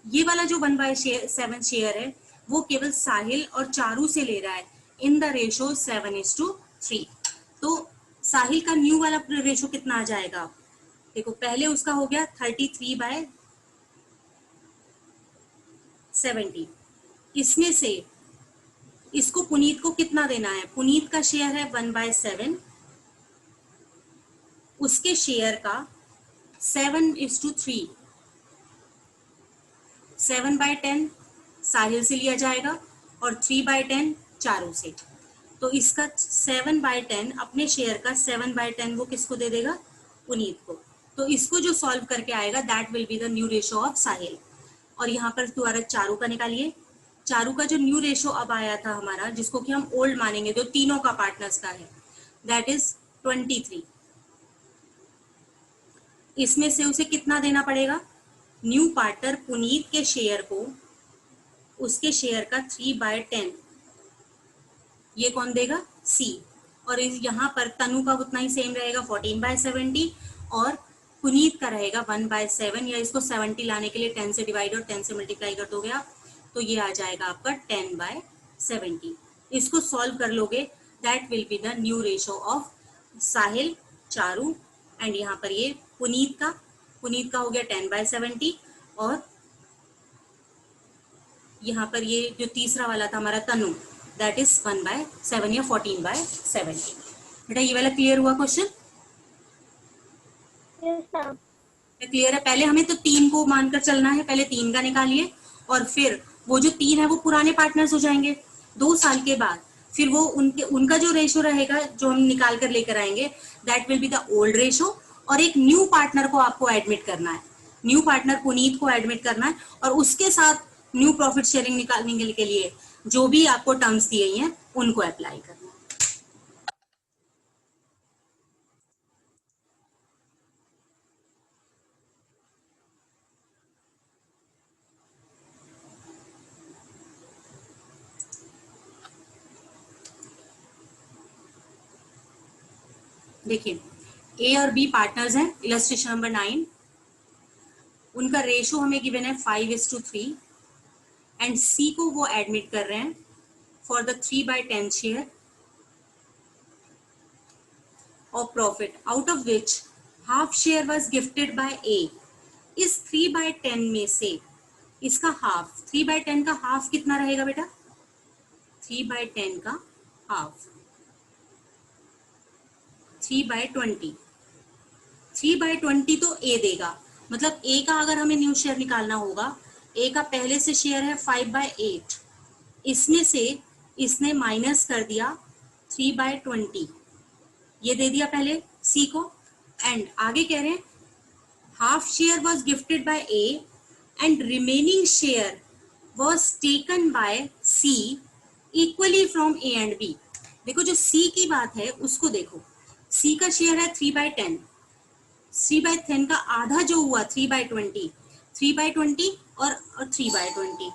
ये वाला जो 1/7 शेयर है वो केवल साहिल और चारू से ले रहा है इन द रेशो 7:3। तो साहिल का न्यू वाला रेशो कितना आ जाएगा, देखो पहले उसका हो गया 33/70, इसमें से इसको पुनीत को कितना देना है, पुनीत का शेयर है 1/7, उसके शेयर का 7:3, 7/10 साहिल से लिया जाएगा और 3/10 चारू से। तो इसका 7/10 अपने शेयर का 7/10 वो किसको दे देगा, पुनीत को। तो इसको जो सॉल्व करके आएगा that will be the new ratio of Sahil. और यहाँ पर दोबारा चारू का निकालिए, चारू का जो न्यू रेशो अब आया था हमारा, जिसको कि हम ओल्ड मानेंगे, जो तीनों का पार्टनर्स का है, दैट इज 23। इसमें से उसे कितना देना पड़ेगा, न्यू पार्टनर पुनीत के शेयर को उसके शेयर का 3/10 ये कौन देगा? सी। और यहाँ पर तनु का उतना ही सेम रहेगा 14/70 और पुनीत का रहेगा 1/7 या इसको 70 लाने के लिए 10 से डिवाइड और 10 से मल्टीप्लाई कर दोगे आप तो ये आ जाएगा आपका 10/70। इसको सॉल्व कर लोगे that will be the new ratio of Sahil, Charu and यहाँ पर ये पुनीत का हो गया 10/70 और यहाँ पर ये जो तीसरा वाला था हमारा तनु दैट इज 1/7 या 14/70। बेटा ये वाला क्लियर हुआ क्वेश्चन? क्लियर है? पहले हमें तो 3 को मानकर चलना है, पहले 3 का निकालिए और फिर वो जो 3 है वो पुराने पार्टनर्स हो जाएंगे 2 साल के बाद, फिर वो उनका जो रेशो रहेगा जो हम निकाल कर लेकर आएंगे that will be the old ratio और एक न्यू पार्टनर को आपको एडमिट करना है, न्यू पार्टनर पुनीत को एडमिट करना है और उसके साथ न्यू प्रॉफिट शेयरिंग निकालने के लिए जो भी आपको टर्म्स दिए हैं उनको अप्लाई करना है। देखिए ए और बी पार्टनर्स हैं, इलस्ट्रेशन नंबर 9, उनका रेशो हमें गिवन है 5:3 एंड सी को वो एडमिट कर रहे हैं for the 3/10 share of profit out of which half share was gifted by A. इस 3/10 में से इसका हाफ, 3/10 का हाफ कितना रहेगा बेटा? 3/10 का हाफ 3/20, 3/20 तो ए देगा, मतलब ए का अगर हमें न्यू शेयर निकालना होगा, ए का पहले से शेयर है 5/8, इसमें से इसने माइनस कर दिया 3/20 ये दे दिया पहले सी को एंड आगे कह रहे हैं half share was gifted by A and remaining share was taken by C equally from A and B. देखो जो सी की बात है उसको देखो, सी का शेयर है 3/10, 3/10 का आधा जो हुआ 3/20, 3/20 और 3/20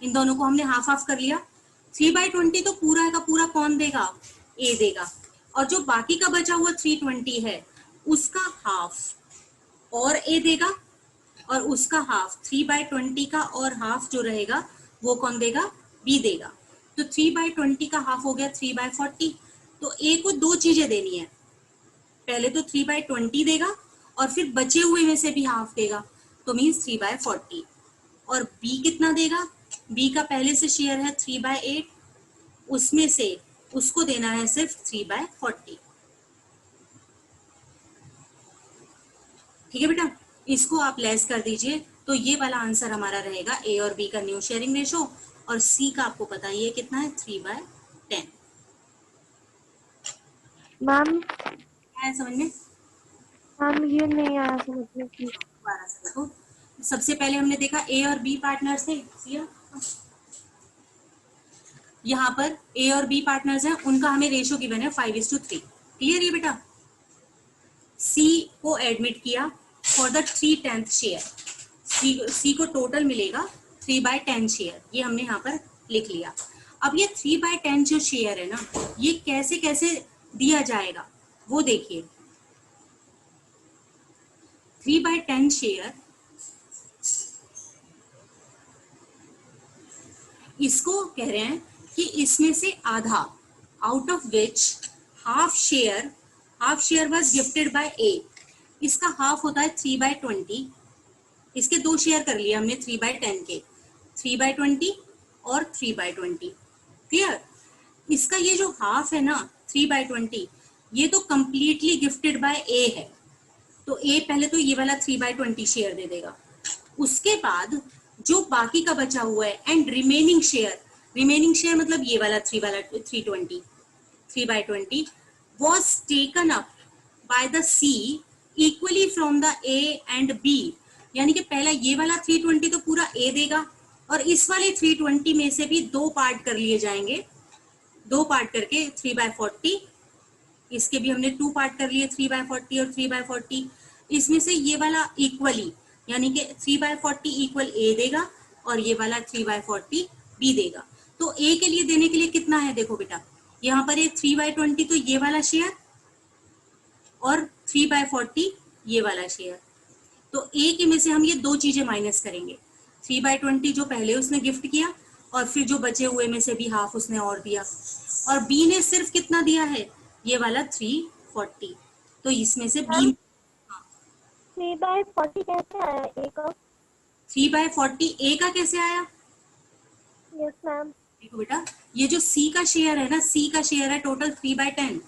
इन दोनों को हमने हाफ हाफ कर लिया। 3/20 तो पूरा का पूरा कौन देगा? ए देगा और जो बाकी का बचा हुआ 320 है उसका हाफ और ए देगा और उसका हाफ 3/20 का और हाफ जो रहेगा वो कौन देगा? बी देगा। तो 3/20 का हाफ हो गया 3/40। तो ए को दो चीजें देनी है, पहले तो 3/20 देगा और फिर बचे हुए में से भी हाफ देगा तो मीन्स 3/40 और बी कितना देगा? बी का पहले से शेयर है 3/8, उसमें से उसको देना है सिर्फ 3/40। ठीक है बेटा, इसको आप लेस कर दीजिए तो ये वाला आंसर हमारा रहेगा ए और बी का न्यू शेयरिंग रेशो और सी का आपको पता है ये कितना है 3/10। मैम आया समझ में? मैम ये नहीं आया समझ में कि दोबारा से देखो, सबसे पहले हमने देखा ए और बी पार्टनर्स थे, यहाँ पर ए और बी पार्टनर्स हैं, उनका हमें रेशो गिवन है 5:3। क्लियर है बेटा? सी को एडमिट किया फॉर द 3/10 शेयर, सी को टोटल मिलेगा 3/10 शेयर, ये हमने यहाँ पर लिख लिया। अब ये 3/10 जो शेयर है ना ये कैसे कैसे दिया जाएगा वो देखिए। 3/10 शेयर इसको कह रहे हैं कि इसमें से आधा, out of which half share was gifted by A, इसका हाफ होता है 3/20, इसके दो शेयर कर लिया हमने 3/10 के, 3/20 और 3/20। क्लियर? इसका ये जो हाफ है ना 3/20 ये तो कंप्लीटली गिफ्टेड बाय ए है, तो ए पहले तो ये वाला 3/20 शेयर दे देगा, उसके बाद जो बाकी का बचा हुआ है एंड रिमेनिंग शेयर मतलब ये वाला 3/20 was taken up by the C equally from the A and B, यानी कि पहला ये वाला 320 तो पूरा A देगा और इस वाले 320 में से भी दो पार्ट कर लिए जाएंगे, दो पार्ट करके 3/40, इसके भी हमने 2 पार्ट कर लिए 3/40 और 3/40, इसमें से ये वाला इक्वली यानी कि 3/40 इक्वल ए देगा और ये वाला 3/40 बी देगा। तो ए के लिए देने के लिए कितना है, देखो बेटा यहाँ पर ये 3/20 तो ये वाला शेयर और 3/40 ये वाला शेयर। तो ए के में से हम ये दो चीजें माइनस करेंगे, 3/20 जो पहले उसने गिफ्ट किया और फिर जो बचे हुए में से भी हाफ उसने और दिया, और बी ने सिर्फ कितना दिया है, ये वाला 340। तो इसमें से बी 3/40 कैसे आया ए का? 3/40 ए का कैसे आया? Yes ma'am. देखो बेटा ये जो सी का शेयर है ना, सी का शेयर है टोटल 3/10।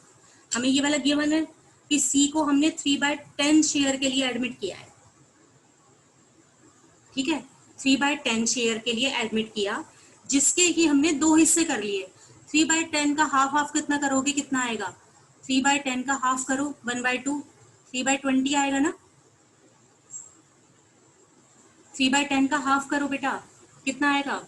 हमें ये वाला गिवन है कि सी को हमने 3/10 शेयर के लिए एडमिट किया है, ठीक है, 3/10 शेयर के लिए एडमिट किया, जिसके कि हमने दो हिस्से कर लिए। 3/10 का हाफ हाफ कितना करोगे, कितना आएगा, 3/10 का हाफ करो 1/2, 3/20 आएगा ना। 3/10 का हाफ करो बेटा, कितना आएगा,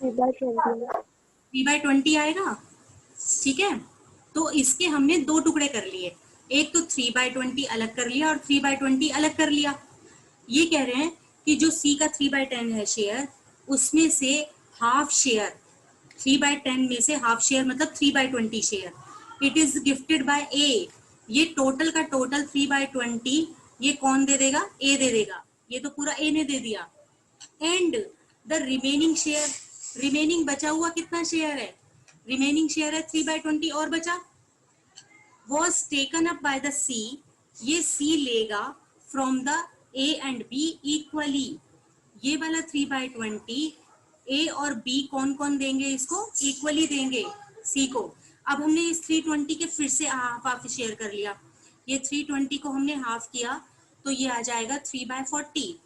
3/20 आएगा, ठीक है। तो इसके हमने दो टुकड़े कर लिए, एक तो 3/20 अलग कर लिया और 3/20 अलग कर लिया। ये कह रहे हैं कि जो सी का 3/10 है शेयर, उसमें से हाफ शेयर, 3/10 में से हाफ शेयर मतलब 3/20 share it is gifted by A. ये टोटल का टोटल 3/20 ये कौन दे देगा, ए दे देगा, ये तो पूरा ए ने दे दिया। And the remaining share, remaining बचा हुआ कितना शेयर है, रिमेनिंग शेयर है 3/20 और बचा, was taken up by the C, ये C लेगा from the A and B equally। ये वाला 3/20 A और B कौन कौन देंगे, इसको इक्वली देंगे C को। अब हमने इस 320 के फिर से हाफ हाफ शेयर कर लिया, ये 320 को हमने हाफ किया तो ये आ जाएगा 3/40,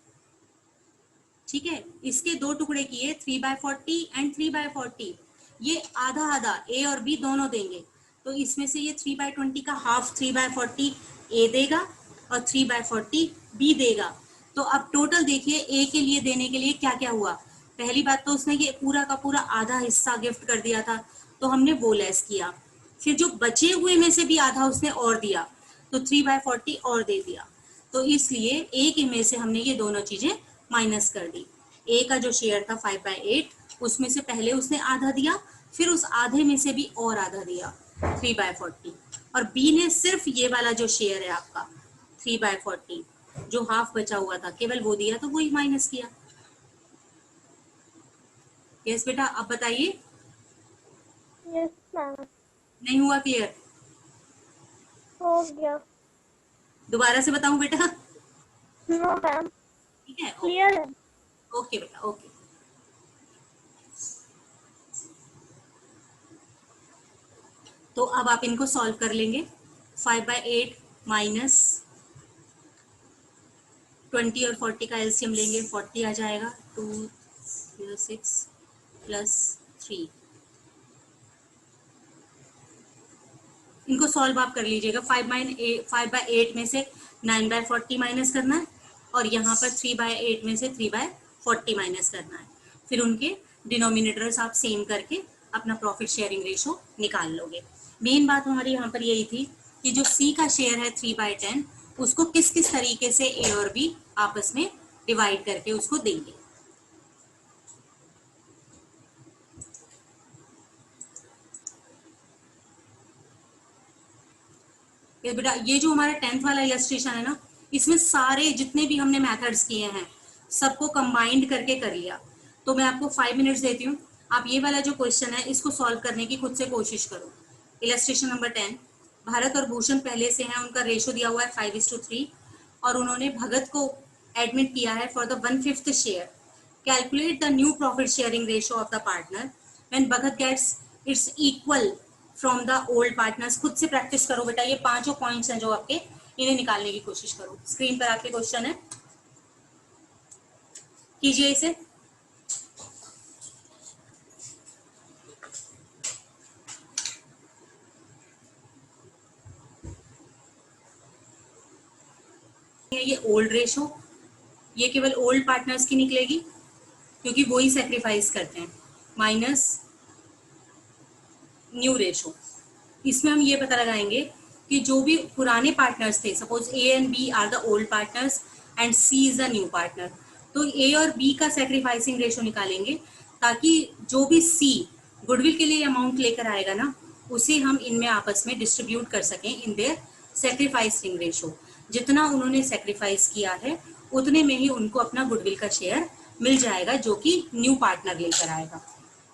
ठीक है। इसके दो टुकड़े किए 3/40 एंड 3/40, ये आधा आधा ए और बी दोनों देंगे। तो इसमें से ये 3/20 का हाफ 3/40 ए देगा और 3/40 बी देगा। तो अब टोटल देखिए ए के लिए देने के लिए क्या क्या हुआ। पहली बात तो उसने ये पूरा का पूरा आधा हिस्सा गिफ्ट कर दिया था, तो हमने वो लेस किया। फिर जो बचे हुए में से भी आधा उसने और दिया, तो 3/40 और दे दिया। तो इसलिए ए के में से हमने ये दोनों चीजें माइनस कर दी। ए का जो शेयर था 5/8, उसमें से पहले उसने आधा दिया, फिर उस आधे में से भी और आधा दिया 3/40, और बी ने सिर्फ ये वाला जो शेयर है आपका 3/40 जो हाफ बचा हुआ था केवल वो दिया, तो वही माइनस किया। यस बेटा, अब बताइए, यस मैम। नहीं हुआ क्लियर? हो गया। दोबारा से बताऊं बेटा? नो मैम, ठीक है, क्लियर है। ओके बेटा, ओके। तो अब आप इनको सॉल्व कर लेंगे। 5/8 माइनस 20 और 40 का एलसीएम लेंगे, 40 आ जाएगा, 206 प्लस 3। इनको सॉल्व आप कर लीजिएगा। 5/8 में से 9/40 माइनस करना है और यहाँ पर 3/8 में से 3/40 माइनस करना है। फिर उनके डिनोमिनेटर्स आप सेम करके अपना प्रॉफिट शेयरिंग रेशो निकाल लोगे। मेन बात हमारी यहाँ पर यही थी कि जो सी का शेयर है 3/10, उसको किस किस तरीके से ए और बी आपस में डिवाइड करके उसको देंगे। बेटा ये जो हमारा 10th वाला इलस्ट्रेशन है ना, इसमें सारे जितने भी हमने मेथड्स किए हैं सबको कंबाइंड करके कर लिया। तो मैं आपको 5 मिनट्स देती हूँ, आप ये वाला जो क्वेश्चन है इसको सॉल्व करने की खुद से कोशिश करो। इलस्ट्रेशन नंबर 10, भारत और भूषण पहले से हैं, उनका रेशो दिया हुआ है 5:3 और उन्होंने भगत को एडमिट किया है for the 1/5 share. Calculate the new profit sharing ratio of the partner when Bhagat gets its equal from the old partners. खुद से प्रैक्टिस करो बेटा, ये पांचों पॉइंट्स हैं जो आपके, इन्हें निकालने की कोशिश करो। स्क्रीन पर आपके क्वेश्चन है, कीजिए इसे। ये ओल्ड रेशो, ये केवल ओल्ड पार्टनर्स की निकलेगी क्योंकि वो ही सेक्रीफाइस करते हैं, माइनस न्यू रेशो। इसमें हम ये पता लगाएंगे कि जो भी पुराने पार्टनर्स थे, suppose A and B are the old partners and C is the new partner, तो ए और बी का सैक्रिफाइसिंग रेशो निकालेंगे ताकि जो भी सी गुडविल के लिए अमाउंट लेकर आएगा ना, उसे हम इनमें आपस में डिस्ट्रीब्यूट कर सकें इन देयर सैक्रिफाइसिंग रेशो। जितना उन्होंने सैक्रिफाइस किया है उतने में ही उनको अपना गुडविल का शेयर मिल जाएगा जो कि न्यू पार्टनर लेकर आएगा।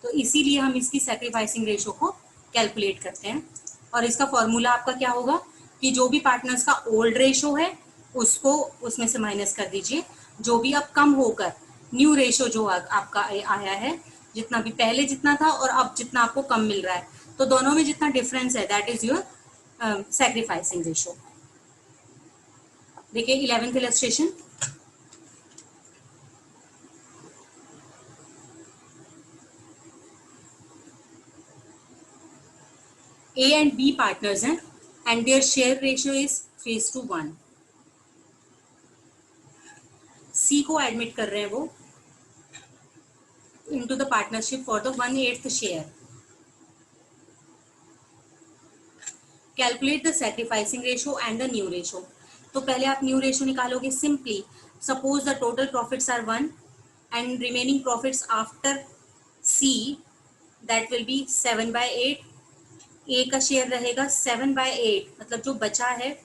तो इसीलिए हम इसकी सैक्रिफाइसिंग रेशो को कैलकुलेट करते हैं। और इसका फॉर्मूला आपका क्या होगा कि जो भी पार्टनर्स का ओल्ड रेशो है उसको उसमें से माइनस कर दीजिए, जो भी अब कम होकर न्यू रेशो जो आपका आया है, जितना भी पहले जितना था और अब जितना आपको कम मिल रहा है, तो दोनों में जितना डिफरेंस है that is your sacrificing ratio. देखिए 11th illustration, A and B partners हैं and their share ratio is 3:1। C को एडमिट कर रहे हैं वो into the partnership for the 1/8 share। Calculate the sacrificing ratio and the new ratio। तो पहले आप न्यू रेशो निकालोगे simply. Suppose the total profits are 1 and remaining profits after C that will be 7/8। ए का share रहेगा 7/8, मतलब जो बचा है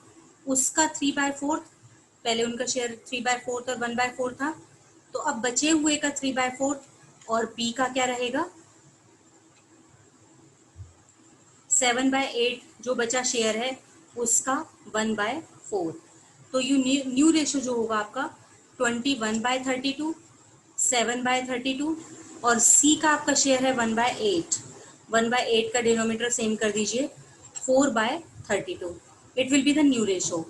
उसका 3/4। पहले उनका शेयर 3/4 और 1/4 था, तो अब बचे हुए का 3/4 और बी का क्या रहेगा 7/8, जो बचा शेयर है उसका 1/4। तो यू न्यू रेशो जो होगा आपका 21/32, 7/32 और सी का आपका शेयर है 1/8। 1/8 का डिनोमिनेटर सेम कर दीजिए 4/32। It will be the new ratio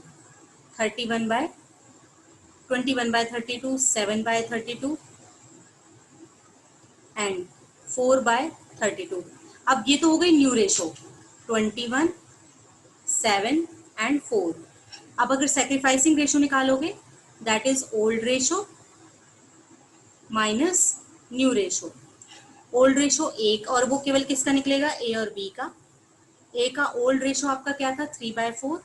21/32, 7/32 and 4/32। अब ये तो हो गई न्यू रेशो 21, 7 एंड 4। अब अगर सैक्रिफाइसिंग रेशो निकालोगे that is old ratio minus new ratio. Old ratio 1 और वो केवल किसका निकलेगा, ए और बी का। ए का ओल्ड रेशो आपका क्या था 3/4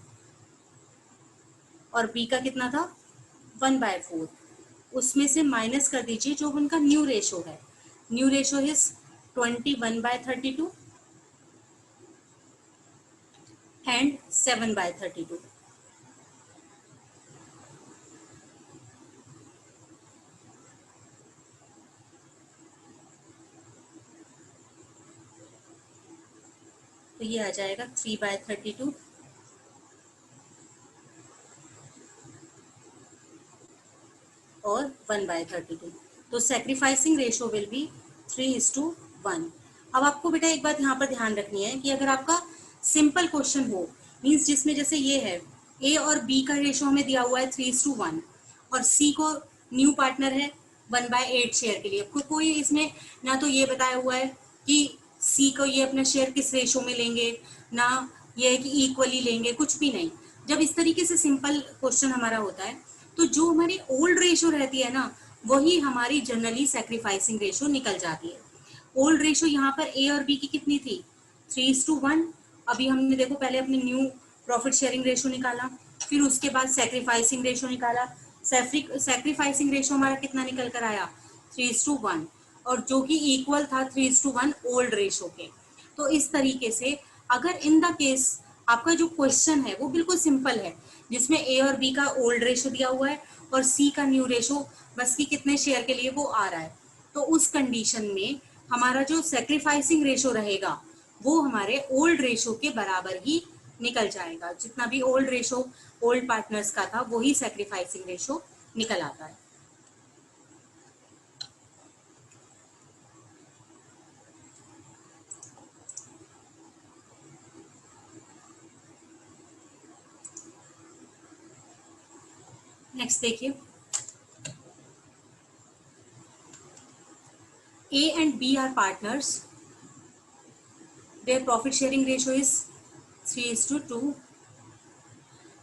और बी का कितना था 1/4। उसमें से माइनस कर दीजिए जो उनका न्यू रेशो है। New ratio is 21/32 and 7/32। तो ये आ जाएगा 3/32 और 1/32। तो सैक्रिफाइसिंग रेशो विल बी 3:1। अब आपको बेटा एक बात यहाँ पर ध्यान रखनी है कि अगर आपका सिंपल क्वेश्चन हो, मीन्स जिसमें जैसे ये है ए और बी का रेशो हमें दिया हुआ है 3:1 और सी को न्यू पार्टनर है 1/8 शेयर के लिए, कोई इसमें ना तो ये बताया हुआ है कि सी को ये अपना शेयर किस रेशो में लेंगे, ना ये है कि इक्वली लेंगे, कुछ भी नहीं। जब इस तरीके से सिंपल क्वेश्चन हमारा होता है तो जो हमारी ओल्ड रेशो रहती है ना वही हमारी जनरली सैक्रिफाइसिंग रेशो निकल जाती है। ओल्ड रेशो यहाँ पर ए और बी की कितनी थी 3:1। अभी हमने देखो पहले अपने न्यू प्रॉफिट शेयरिंग रेशो निकाला, फिर उसके बाद सैक्रिफाइसिंग रेशो निकाला। सैक्रिफाइसिंग रेशो हमारा कितना निकल कर आया 3:1 और जो कि इक्वल था 3:1 ओल्ड रेशो के। तो इस तरीके से अगर इन द केस आपका जो क्वेश्चन है वो बिल्कुल सिंपल है जिसमें ए और बी का ओल्ड रेशो दिया हुआ है और सी का न्यू रेशो बस कि कितने शेयर के लिए वो आ रहा है, तो उस कंडीशन में हमारा जो सैक्रिफाइसिंग रेशो रहेगा वो हमारे ओल्ड रेशो के बराबर ही निकल जाएगा। जितना भी ओल्ड रेशो ओल्ड पार्टनर्स का था वही सैक्रिफाइसिंग रेशो निकल आता है। नेक्स्ट देखिए, A and B are partners. Their profit sharing ratio is 3:2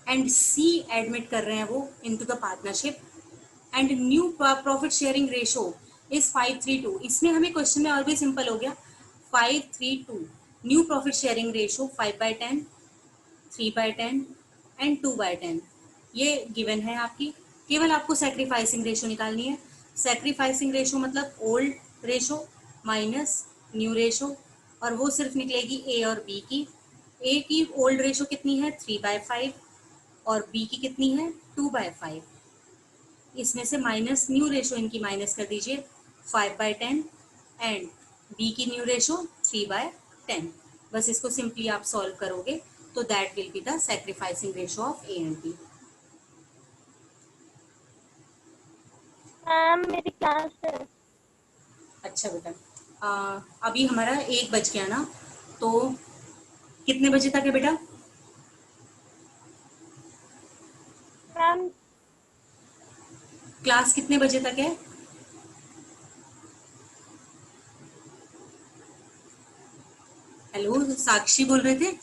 and C admit कर रहे हैं वो into the partnership and new profit sharing ratio is 5:3:2। इसमें हमें क्वेश्चन में और भी सिंपल हो गया 5:3:2। New profit sharing ratio 5/10 3/10 and 2/10, ये गिवन है आपकी। केवल आपको सैक्रिफाइसिंग रेशो निकालनी है। सैक्रिफाइसिंग रेशो मतलब old ratio minus new ratio, और वो सिर्फ निकलेगी ए और बी की। ए की ओल्ड रेशो कितनी है 3/5 और बी की कितनी है 2/5। इसमें से माइनस न्यू रेशो इनकी माइनस कर दीजिए 5/10 एंड बी की न्यू रेशो 3/10। बस इसको सिंपली आप सॉल्व करोगे तो that will be the sacrificing ratio of A and B. Ma'am मेरी क्लास है। अच्छा बेटा, अभी हमारा 1 बज गया ना, तो कितने बजे तक है बेटा? मैम क्लास कितने बजे तक है? हेलो, साक्षी बोल रहे थे।